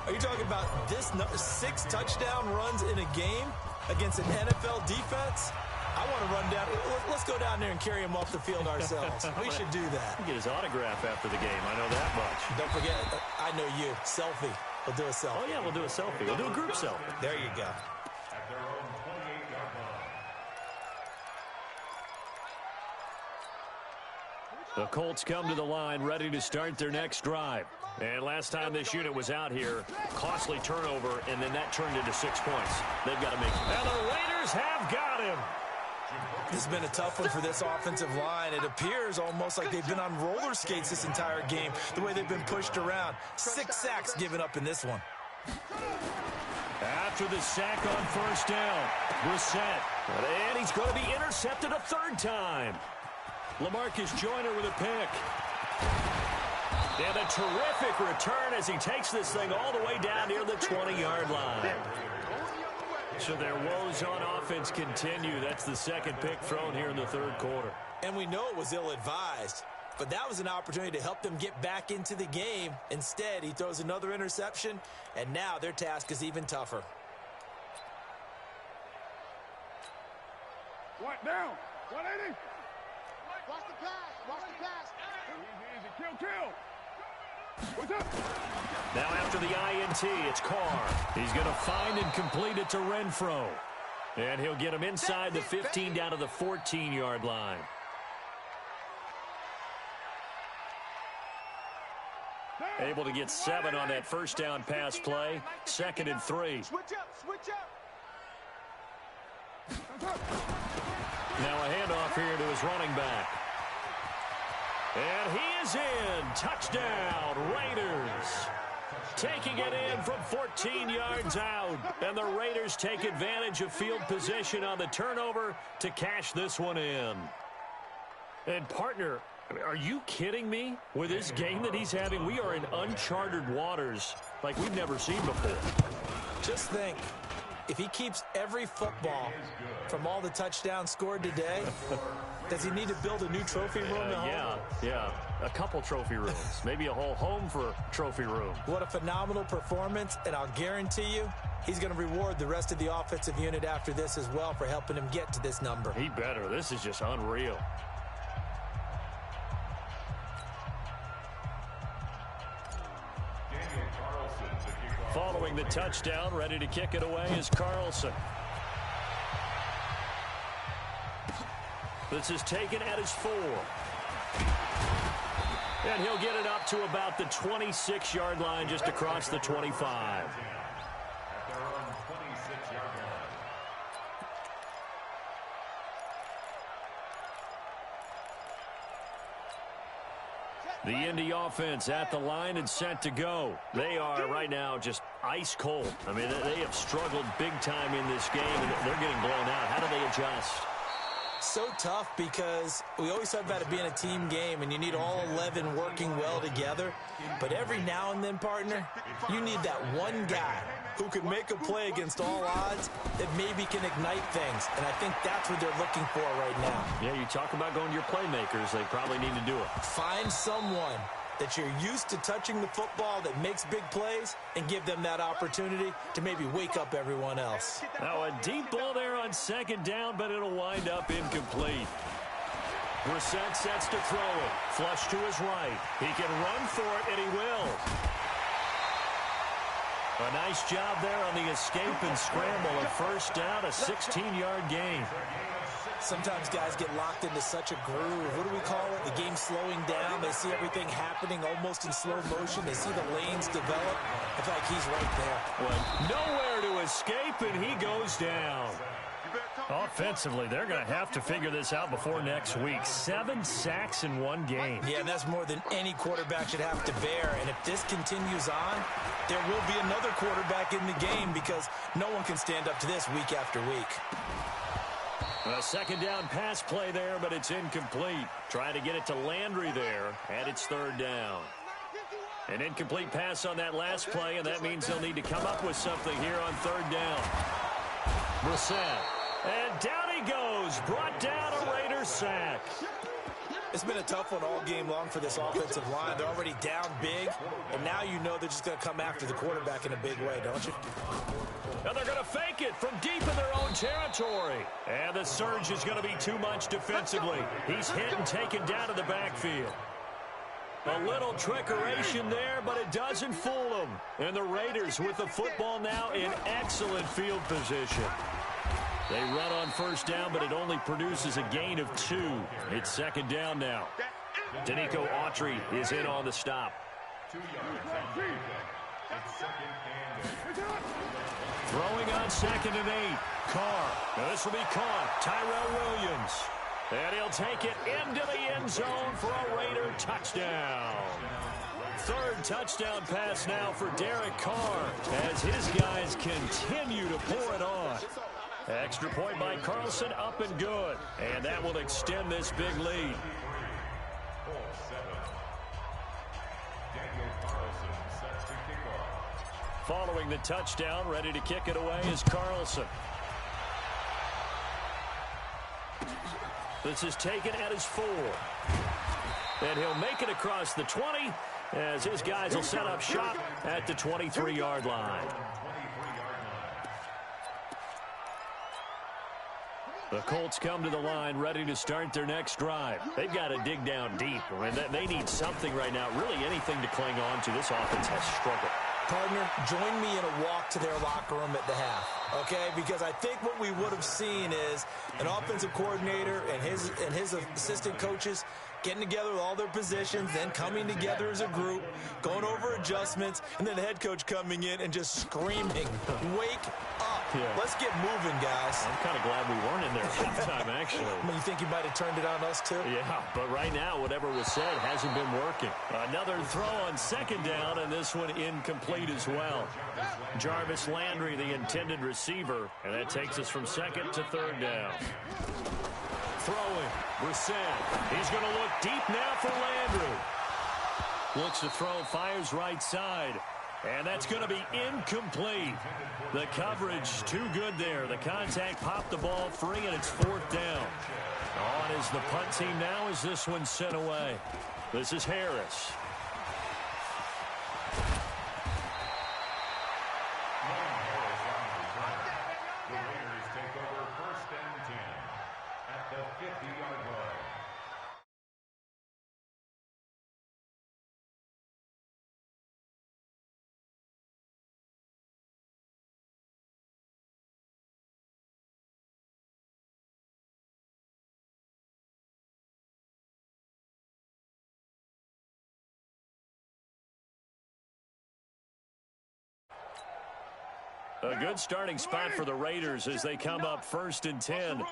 Are you talking about this 6 touchdown runs in a game against an NFL defense? I want to run down. Let's go down there and carry him off the field ourselves. We should do that. Get his autograph after the game. I know that much. Don't forget, I know you. Selfie. We'll do a selfie. Oh, yeah, we'll do a selfie. We'll do a group selfie. There you go. At their own 28-yard line. The Colts come to the line ready to start their next drive. And last time this unit was out here, costly turnover, and then that turned into 6 points. They've got to make it. And the Raiders have got him. This has been a tough one for this offensive line. It appears almost like they've been on roller skates this entire game, the way they've been pushed around. 6 sacks given up in this one. After the sack on first down, Brissett. And he's going to be intercepted a 3rd time. LaMarcus Joyner with a pick. And a terrific return as he takes this thing all the way down near the 20-yard line. So their woes on offense continue. That's the 2nd pick thrown here in the 3rd quarter. And we know it was ill-advised, but that was an opportunity to help them get back into the game. Instead, he throws another interception, and now their task is even tougher. What down? 180. Watch the pass. Watch the pass. Easy, easy. Kill. What's up? Now after the INT, it's Carr. He's going to find and complete it to Renfro. And he'll get him inside the 15 down to the 14-yard line. Able to get 7 on that first down pass play. 2nd and 3. Switch up. Switch up. Now a handoff here to his running back. And he is in. Touchdown, Raiders. Taking it in from 14 yards out. And the Raiders take advantage of field position on the turnover to cash this one in. And partner, are you kidding me? With this game that he's having, we are in uncharted waters like we've never seen before. Just think, if he keeps every football from all the touchdowns scored today, does he need to build a new trophy room at home? Yeah. A couple trophy rooms. Maybe a whole home for a trophy room. What a phenomenal performance, and I'll guarantee you he's going to reward the rest of the offensive unit after this as well for helping him get to this number. He better. This is just unreal. Following the touchdown, ready to kick it away is Carlson. This is taken at his 4. And he'll get it up to about the 26-yard line, just across the 25. The Indy offense at the line and set to go. They are right now just ice cold. I mean, they have struggled big time in this game, and they're getting blown out. How do they adjust? So tough because we always talk about it being a team game, and you need all 11 working well together. But every now and then, partner, you need that one guy who can make a play against all odds that maybe can ignite things. And I think that's what they're looking for right now. Yeah, you talk about going to your playmakers. They probably need to do it. Find someone that you're used to touching the football that makes big plays and give them that opportunity to maybe wake up everyone else. Now a deep ball there on 2nd down, but it'll wind up incomplete. Brissett sets to throw it. Flush to his right. He can run for it, and he will. A nice job there on the escape and scramble. A first down, a 16-yard gain. Sometimes guys get locked into such a groove. What do we call it? The game slowing down. They see everything happening almost in slow motion. They see the lanes develop. I feel like he's right there. Well, nowhere to escape, and he goes down. Offensively, they're going to have to figure this out before next week. 7 sacks in one game. Yeah, and that's more than any quarterback should have to bear. And if this continues on, there will be another quarterback in the game because no one can stand up to this week after week. A second down pass play there, but it's incomplete. Trying to get it to Landry there, and it's third down. An incomplete pass on that last play, and that means they'll need to come up with something here on third down. Brissett. And down he goes. Brought down a Raiders sack. It's been a tough one all game long for this offensive line. They're already down big, and now you know they're just going to come after the quarterback in a big way, don't you? And they're going to fake it from deep in their own territory. And the surge is going to be too much defensively. He's hit and taken down to the backfield. A little trickeration there, but it doesn't fool them. And the Raiders with the football now in excellent field position. They run on first down, but it only produces a gain of 2. It's second down now. Danico Autry is in on the stop. 2 yards on the It's second and 8. Throwing on second and 8. Carr. Now this will be caught. Tyrell Williams. And he'll take it into the end zone for a Raider touchdown. Third touchdown pass now for Derek Carr as his guys continue to pour it on. Extra point by Carlson, up and good. And that will extend this big lead. 4-7. Daniel Carlson sets the kickoff. Following the touchdown, ready to kick it away is Carlson. This is taken at his 4. And he'll make it across the 20 as his guys will set up shop at the 23-yard line. The Colts come to the line ready to start their next drive. They've got to dig down deep. I mean, they need something right now, really anything to cling on to. This offense has struggled. Partner, join me in a walk to their locker room at the half, okay? Because I think what we would have seen is an offensive coordinator and his assistant coaches getting together with all their positions, then coming together as a group, going over adjustments, and then the head coach coming in and just screaming, wake up. Yeah. Let's get moving, guys. I'm kind of glad we weren't in there halftime, actually. You think you might have turned it on us, too? Yeah, but right now, whatever was said hasn't been working. Another throw on second down, and this one incomplete as well. Jarvis Landry, the intended receiver, and that takes us from second to third down. Throwing, Brissett. He's going to look deep now for Landry. Looks to throw, fires right side. And that's going to be incomplete. The coverage too good there. The contact popped the ball free, and it's fourth down. On is the punt team now as this one's sent away. This is Harris. The Raiders take over first and 10 at the 50-yard line. A good starting spot for the Raiders as they come up first and 10.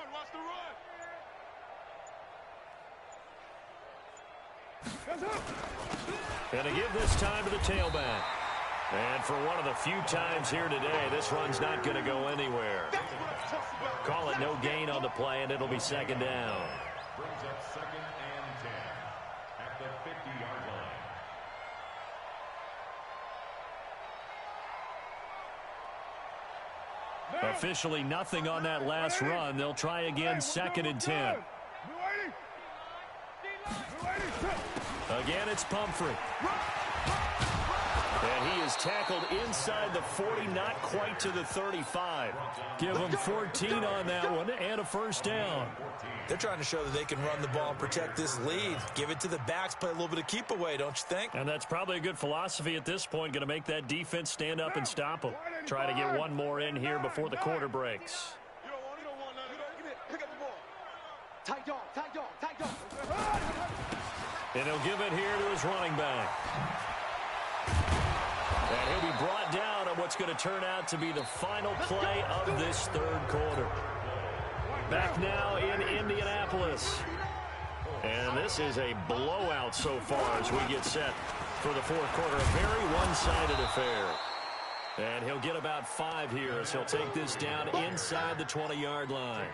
And to give this time to the tailback. And for one of the few times here today, this run's not going to go anywhere. Call it no gain on the play, and it'll be second down. Brings up second and 10 at the 50-yard line. Officially nothing on that last run. They'll try again second and 10. Again, it's Pumphrey. And he is tackled inside the 40, not quite to the 35. Give them 14 on that one and a first down. They're trying to show that they can run the ball and protect this lead. Give it to the backs, play a little bit of keep away, don't you think? And that's probably a good philosophy at this point. Going to make that defense stand up and stop them. Try to get one more in here before the quarter breaks. And he'll give it here to his running back. And he'll be brought down on what's going to turn out to be the final play of this third quarter. Back now in Indianapolis. And this is a blowout so far as we get set for the fourth quarter. A very one-sided affair. And he'll get about 5 here as he'll take this down inside the 20-yard line.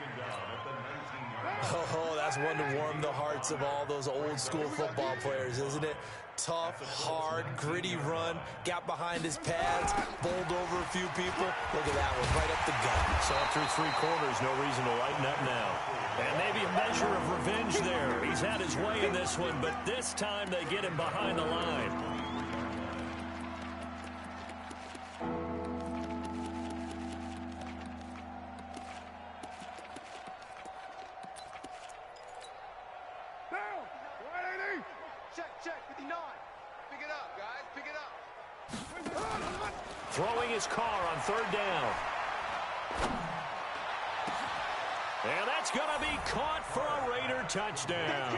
Oh, that's one to warm the hearts of all those old-school football players, isn't it? Tough, hard, gritty run, got behind his pads, bowled over a few people. Look at that one, right up the gut. So through 3 quarters, no reason to lighten up now. And maybe a measure of revenge there. He's had his way in this one, but this time they get him behind the line. Check, 59. Pick it up, guys, pick it up. Throwing his car on 3rd down. And that's going to be caught for a Raider touchdown.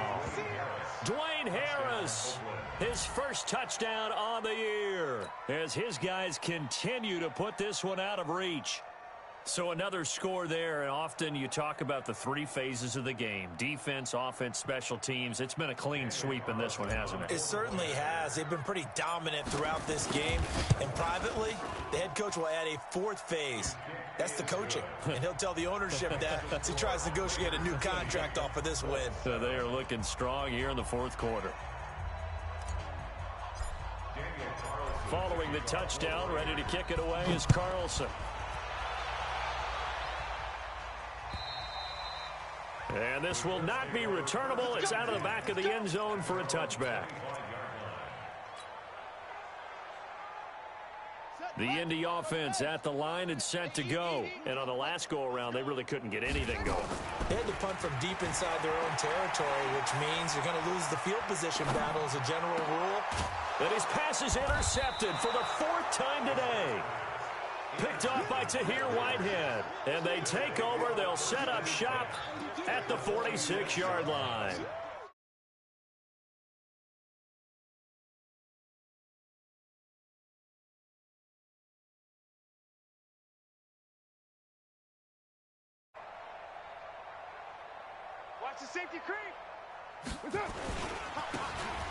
Dwayne Harris, his first touchdown on the year, as his guys continue to put this one out of reach. So another score there, and often you talk about the 3 phases of the game: defense, offense, special teams. It's been a clean sweep in this one, hasn't it? It certainly has. They've been pretty dominant throughout this game. And privately, the head coach will add a 4th phase. That's the coaching. And he'll tell the ownership that as he tries to negotiate a new contract off of this win. So they are looking strong here in the 4th quarter. Following the touchdown, ready to kick it away is Carlson. And this will not be returnable. It's out of the back of the end zone for a touchback. The Indy offense at the line and set to go. And on the last go-around, they really couldn't get anything going. They had to punt from deep inside their own territory, which means you're going to lose the field position battle as a general rule. And his pass is intercepted for the 4th time today. Picked off by Tahir Whitehead. And they take over. They'll set up shop at the 46-yard line. Watch the safety creep.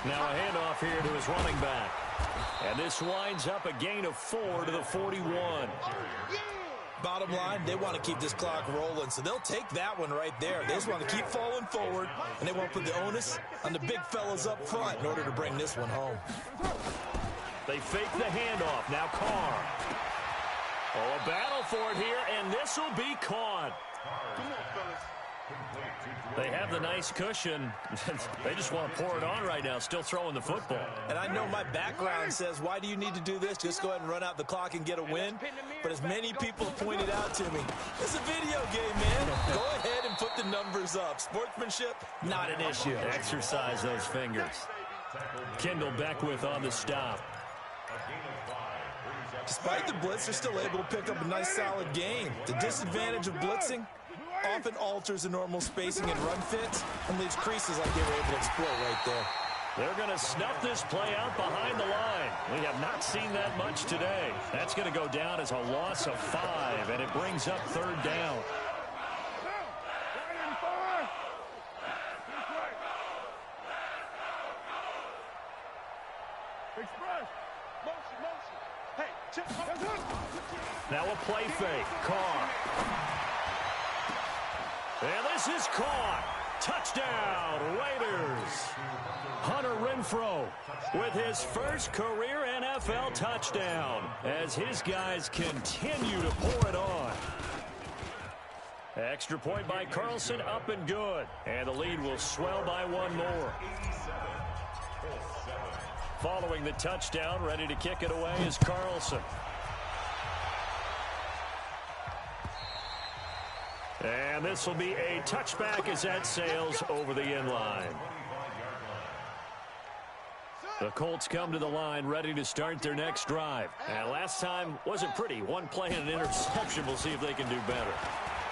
Now a handoff here to his running back. And this winds up a gain of 4 to the 41. Bottom line, they want to keep this clock rolling, so they'll take that one right there. They just want to keep falling forward, and they won't put the onus on the big fellas up front in order to bring this one home. They fake the handoff. Now Carr. Oh, a battle for it here, and this will be caught. Come on, fellas. They have the nice cushion. They just want to pour it on right now, still throwing the football. And I know my background says, why do you need to do this? Just go ahead and run out the clock and get a win. But as many people have pointed out to me, it's a video game, man. Go ahead and put the numbers up. Sportsmanship, not an issue. Exercise those fingers. Kendall Beckwith on the stop. Despite the blitz, they're still able to pick up a nice, solid gain. The disadvantage of blitzing often alters the normal spacing and run fits and leaves creases like they were able to exploit right there. They're going to snuff this play out behind the line. We have not seen that much today. That's going to go down as a loss of 5, and it brings up 3rd down. Now a play fake. Carr. And this is caught. Touchdown, Raiders. Hunter Renfrow with his first career NFL touchdown as his guys continue to pour it on. Extra point by Carlson, up and good. And the lead will swell by 1 more. Following the touchdown, ready to kick it away is Carlson. And this will be a touchback as that sails over the end line. The Colts come to the line ready to start their next drive. And last time wasn't pretty. 1 play and an interception. We'll see if they can do better.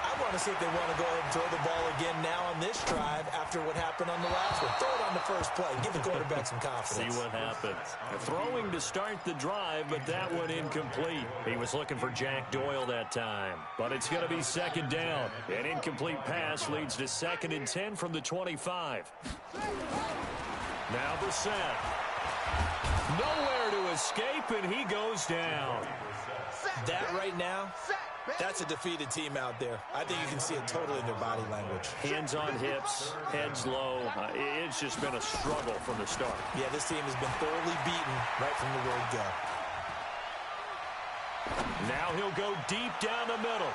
I want to see if they want to go ahead and throw the ball again now on this drive after what happened on the last one. Throw it on the first play. Give the quarterback some confidence. See what happens. Throwing to start the drive, but that one incomplete. He was looking for Jack Doyle that time. But it's going to be 2nd down. An incomplete pass leads to 2nd and 10 from the 25. Now the set. Nowhere to escape, and he goes down. That right now, that's a defeated team out there. I think you can see it totally in their body language. Hands on hips, heads low. It's just been a struggle from the start. Yeah, this team has been thoroughly beaten right from the word go. Now he'll go deep down the middle.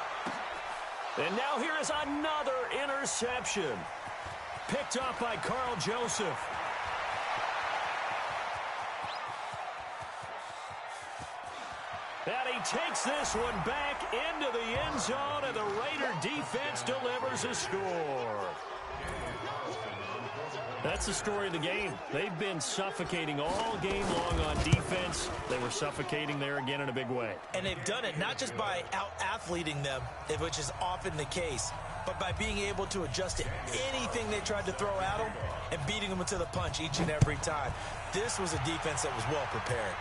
And now here is another interception. Picked up by Carl Joseph. And he takes this one back into the end zone, and the Raider defense delivers a score. That's the story of the game. They've been suffocating all game long on defense. They were suffocating there again in a big way. And they've done it not just by out-athleting them, which is often the case, but by being able to adjust to anything they tried to throw at them and beating them to the punch each and every time. This was a defense that was well prepared.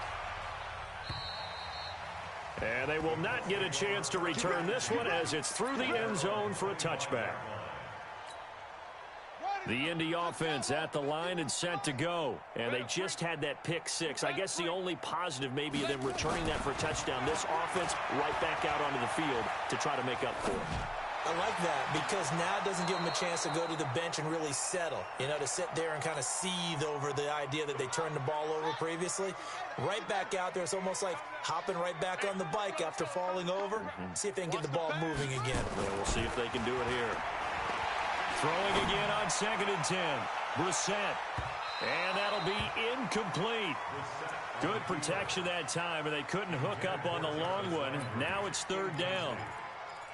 And they will not get a chance to return this one as it's through the end zone for a touchback. The Indy offense at the line and set to go. And they just had that pick six. I guess the only positive maybe of them returning that for a touchdown. This offense right back out onto the field to try to make up for it. I like that because now it doesn't give them a chance to go to the bench and really settle. You know, to sit there and kind of seethe over the idea that they turned the ball over previously. Right back out there. It's almost like hopping right back on the bike after falling over. See if they can get the ball moving again. Well, we'll see if they can do it here. Throwing again on 2nd and 10. Brissett. And that'll be incomplete. Good protection that time, and they couldn't hook up on the long one. Now it's 3rd down.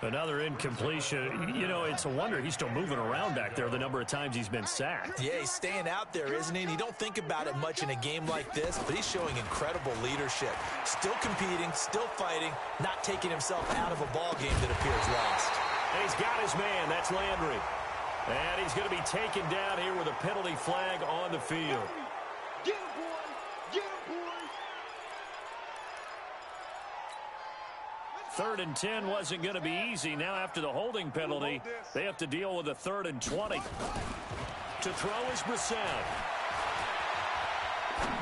Another incompletion. You know, it's a wonder he's still moving around back there the number of times he's been sacked. Yeah, he's staying out there, isn't he? And you don't think about it much in a game like this, but he's showing incredible leadership. Still competing, still fighting, not taking himself out of a ball game that appears lost. And he's got his man. That's Landry. And he's going to be taken down here with a penalty flag on the field. Get him, boys! Get him, boys! 3rd and 10 wasn't going to be easy. Now after the holding penalty, they have to deal with a 3rd and 20. To throw is Brissett.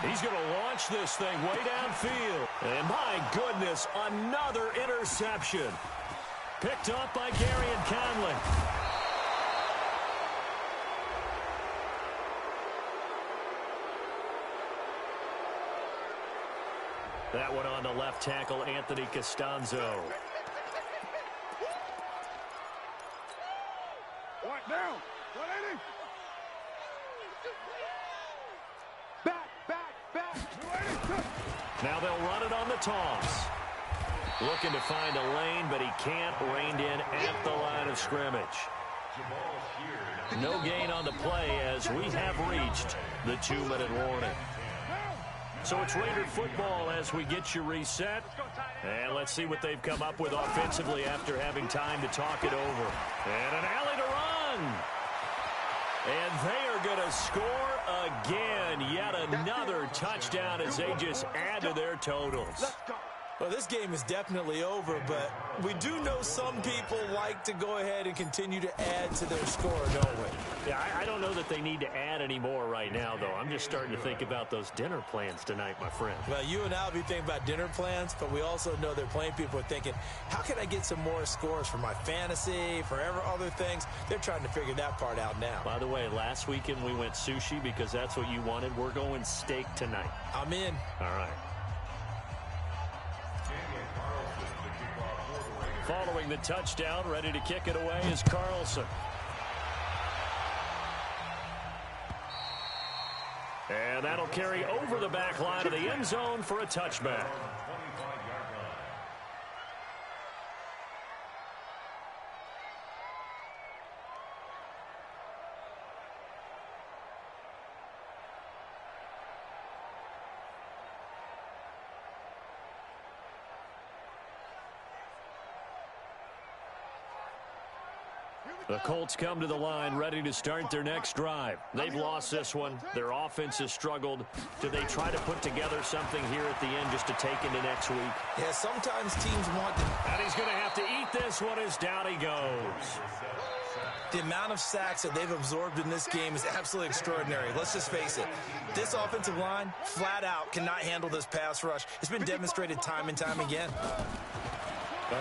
He's going to launch this thing way downfield. And my goodness, another interception. Picked up by Gary and Conley. That one on the left tackle, Anthony Costanzo. What now? 180. Back. 280. Now they'll run it on the toss. Looking to find a lane, but he can't. Reined in at the line of scrimmage. No gain on the play as we have reached the 2-minute warning. So it's Raider football as we get you reset. And let's see what they've come up with offensively after having time to talk it over. And an alley to run. And they are going to score again. Yet another touchdown as they just add to their totals. Well, this game is definitely over, but we do know some people like to go ahead and continue to add to their score, don't we? Yeah, I don't know that they need to add any more right now, though. I'm just starting to think about those dinner plans tonight, my friend. Well, you and I will be thinking about dinner plans, but we also know they're playing people are thinking, how can I get some more scores for my fantasy, for other things? They're trying to figure that part out now. By the way, last weekend we went sushi because that's what you wanted. We're going steak tonight. I'm in. All right. Following the touchdown, ready to kick it away is Carlson. And that'll carry over the back line of the end zone for a touchback. The Colts come to the line ready to start their next drive. They've lost this one. Their offense has struggled. Do they try to put together something here at the end just to take into next week? Yeah, sometimes teams want to. And he's going to have to eat this one as down he goes. The amount of sacks that they've absorbed in this game is absolutely extraordinary. Let's just face it. This offensive line, flat out, cannot handle this pass rush. It's been demonstrated time and time again.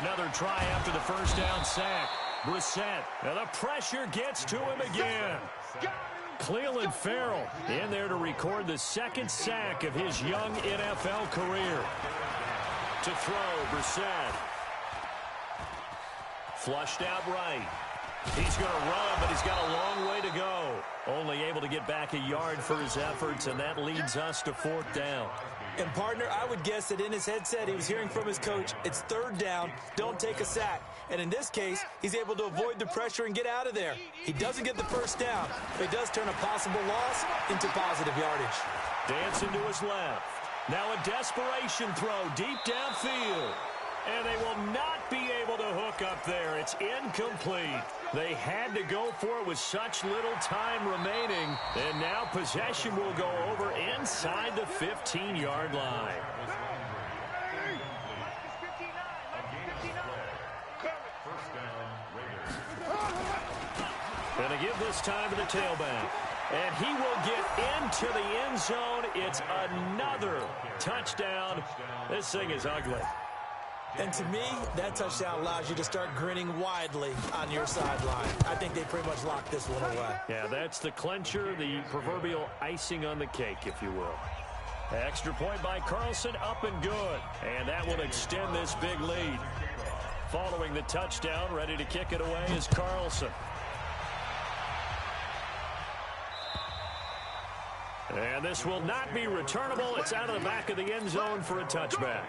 Another try after the first down sack. Brissett, and the pressure gets to him again. Cleveland Farrell in there to record the second sack of his young NFL career. To throw, Brissett. Flushed out right. He's going to run, but he's got a long way to go. Only able to get back a yard for his efforts, and that leads us to fourth down. And, partner, I would guess that in his headset he was hearing from his coach, it's third down, don't take a sack. And in this case, he's able to avoid the pressure and get out of there. He doesn't get the first down, but he does turn a possible loss into positive yardage. Dancing to his left. Now a desperation throw deep downfield. And they will not be able to hook up there. It's incomplete. They had to go for it with such little time remaining. And now possession will go over inside the 15-yard line. Going to give this time to the tailback. And he will get into the end zone. It's another touchdown. This thing is ugly. And to me, that touchdown allows you to start grinning widely on your sideline. I think they pretty much locked this one away. Yeah, that's the clincher, the proverbial icing on the cake, if you will. Extra point by Carlson, up and good. And that will extend this big lead. Following the touchdown, ready to kick it away is Carlson. And this will not be returnable. It's out of the back of the end zone for a touchback.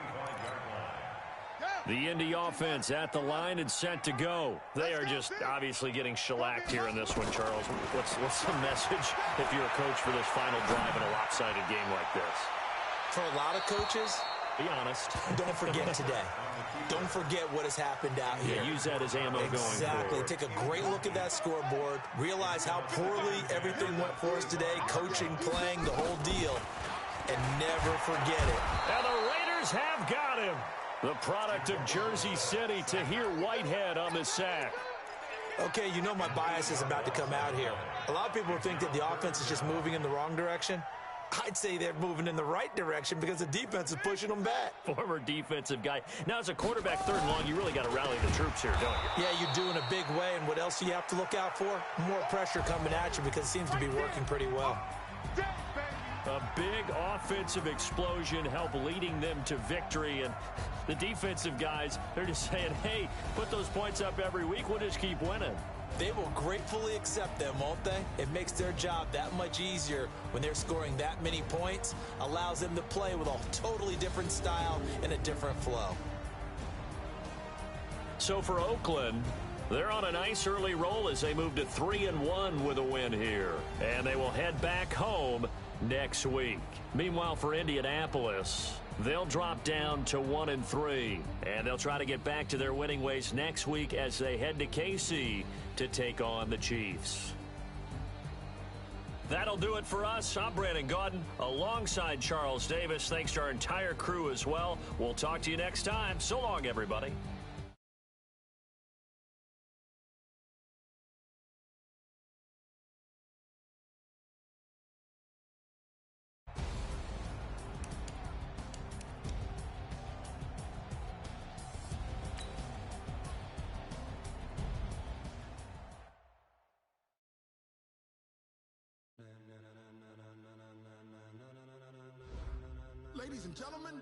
The Indy offense at the line and set to go. They are just obviously getting shellacked here in this one, Charles. What's the message if you're a coach for this final drive in a lopsided game like this? For a lot of coaches, be honest. Don't forget today. Don't forget what has happened out here. Yeah, use that as ammo going forward. Exactly. Take a great look at that scoreboard. Realize how poorly everything went for us today. Coaching, playing, the whole deal. And never forget it. And the Raiders have got him. The product of Jersey City, Tahir Whitehead on the sack. Okay, you know my bias is about to come out here. A lot of people think that the offense is just moving in the wrong direction. I'd say they're moving in the right direction because the defense is pushing them back. Former defensive guy. Now, as a quarterback, third and long, you really got to rally the troops here, don't you? Yeah, you do in a big way. And what else do you have to look out for? More pressure coming at you because it seems to be working pretty well. A big offensive explosion helped leading them to victory. And the defensive guys, they're just saying, hey, put those points up every week. We'll just keep winning. They will gratefully accept them, won't they? It makes their job that much easier when they're scoring that many points. Allows them to play with a totally different style and a different flow. So for Oakland, they're on a nice early roll as they move to 3-1 with a win here. And they will head back home next week. Meanwhile, for Indianapolis, they'll drop down to 1-3, and they'll try to get back to their winning ways next week as they head to KC to take on the Chiefs. That'll do it for us. I'm Brandon Gaudin alongside Charles Davis. Thanks to our entire crew as well. We'll talk to you next time. So long, everybody. Ladies and gentlemen,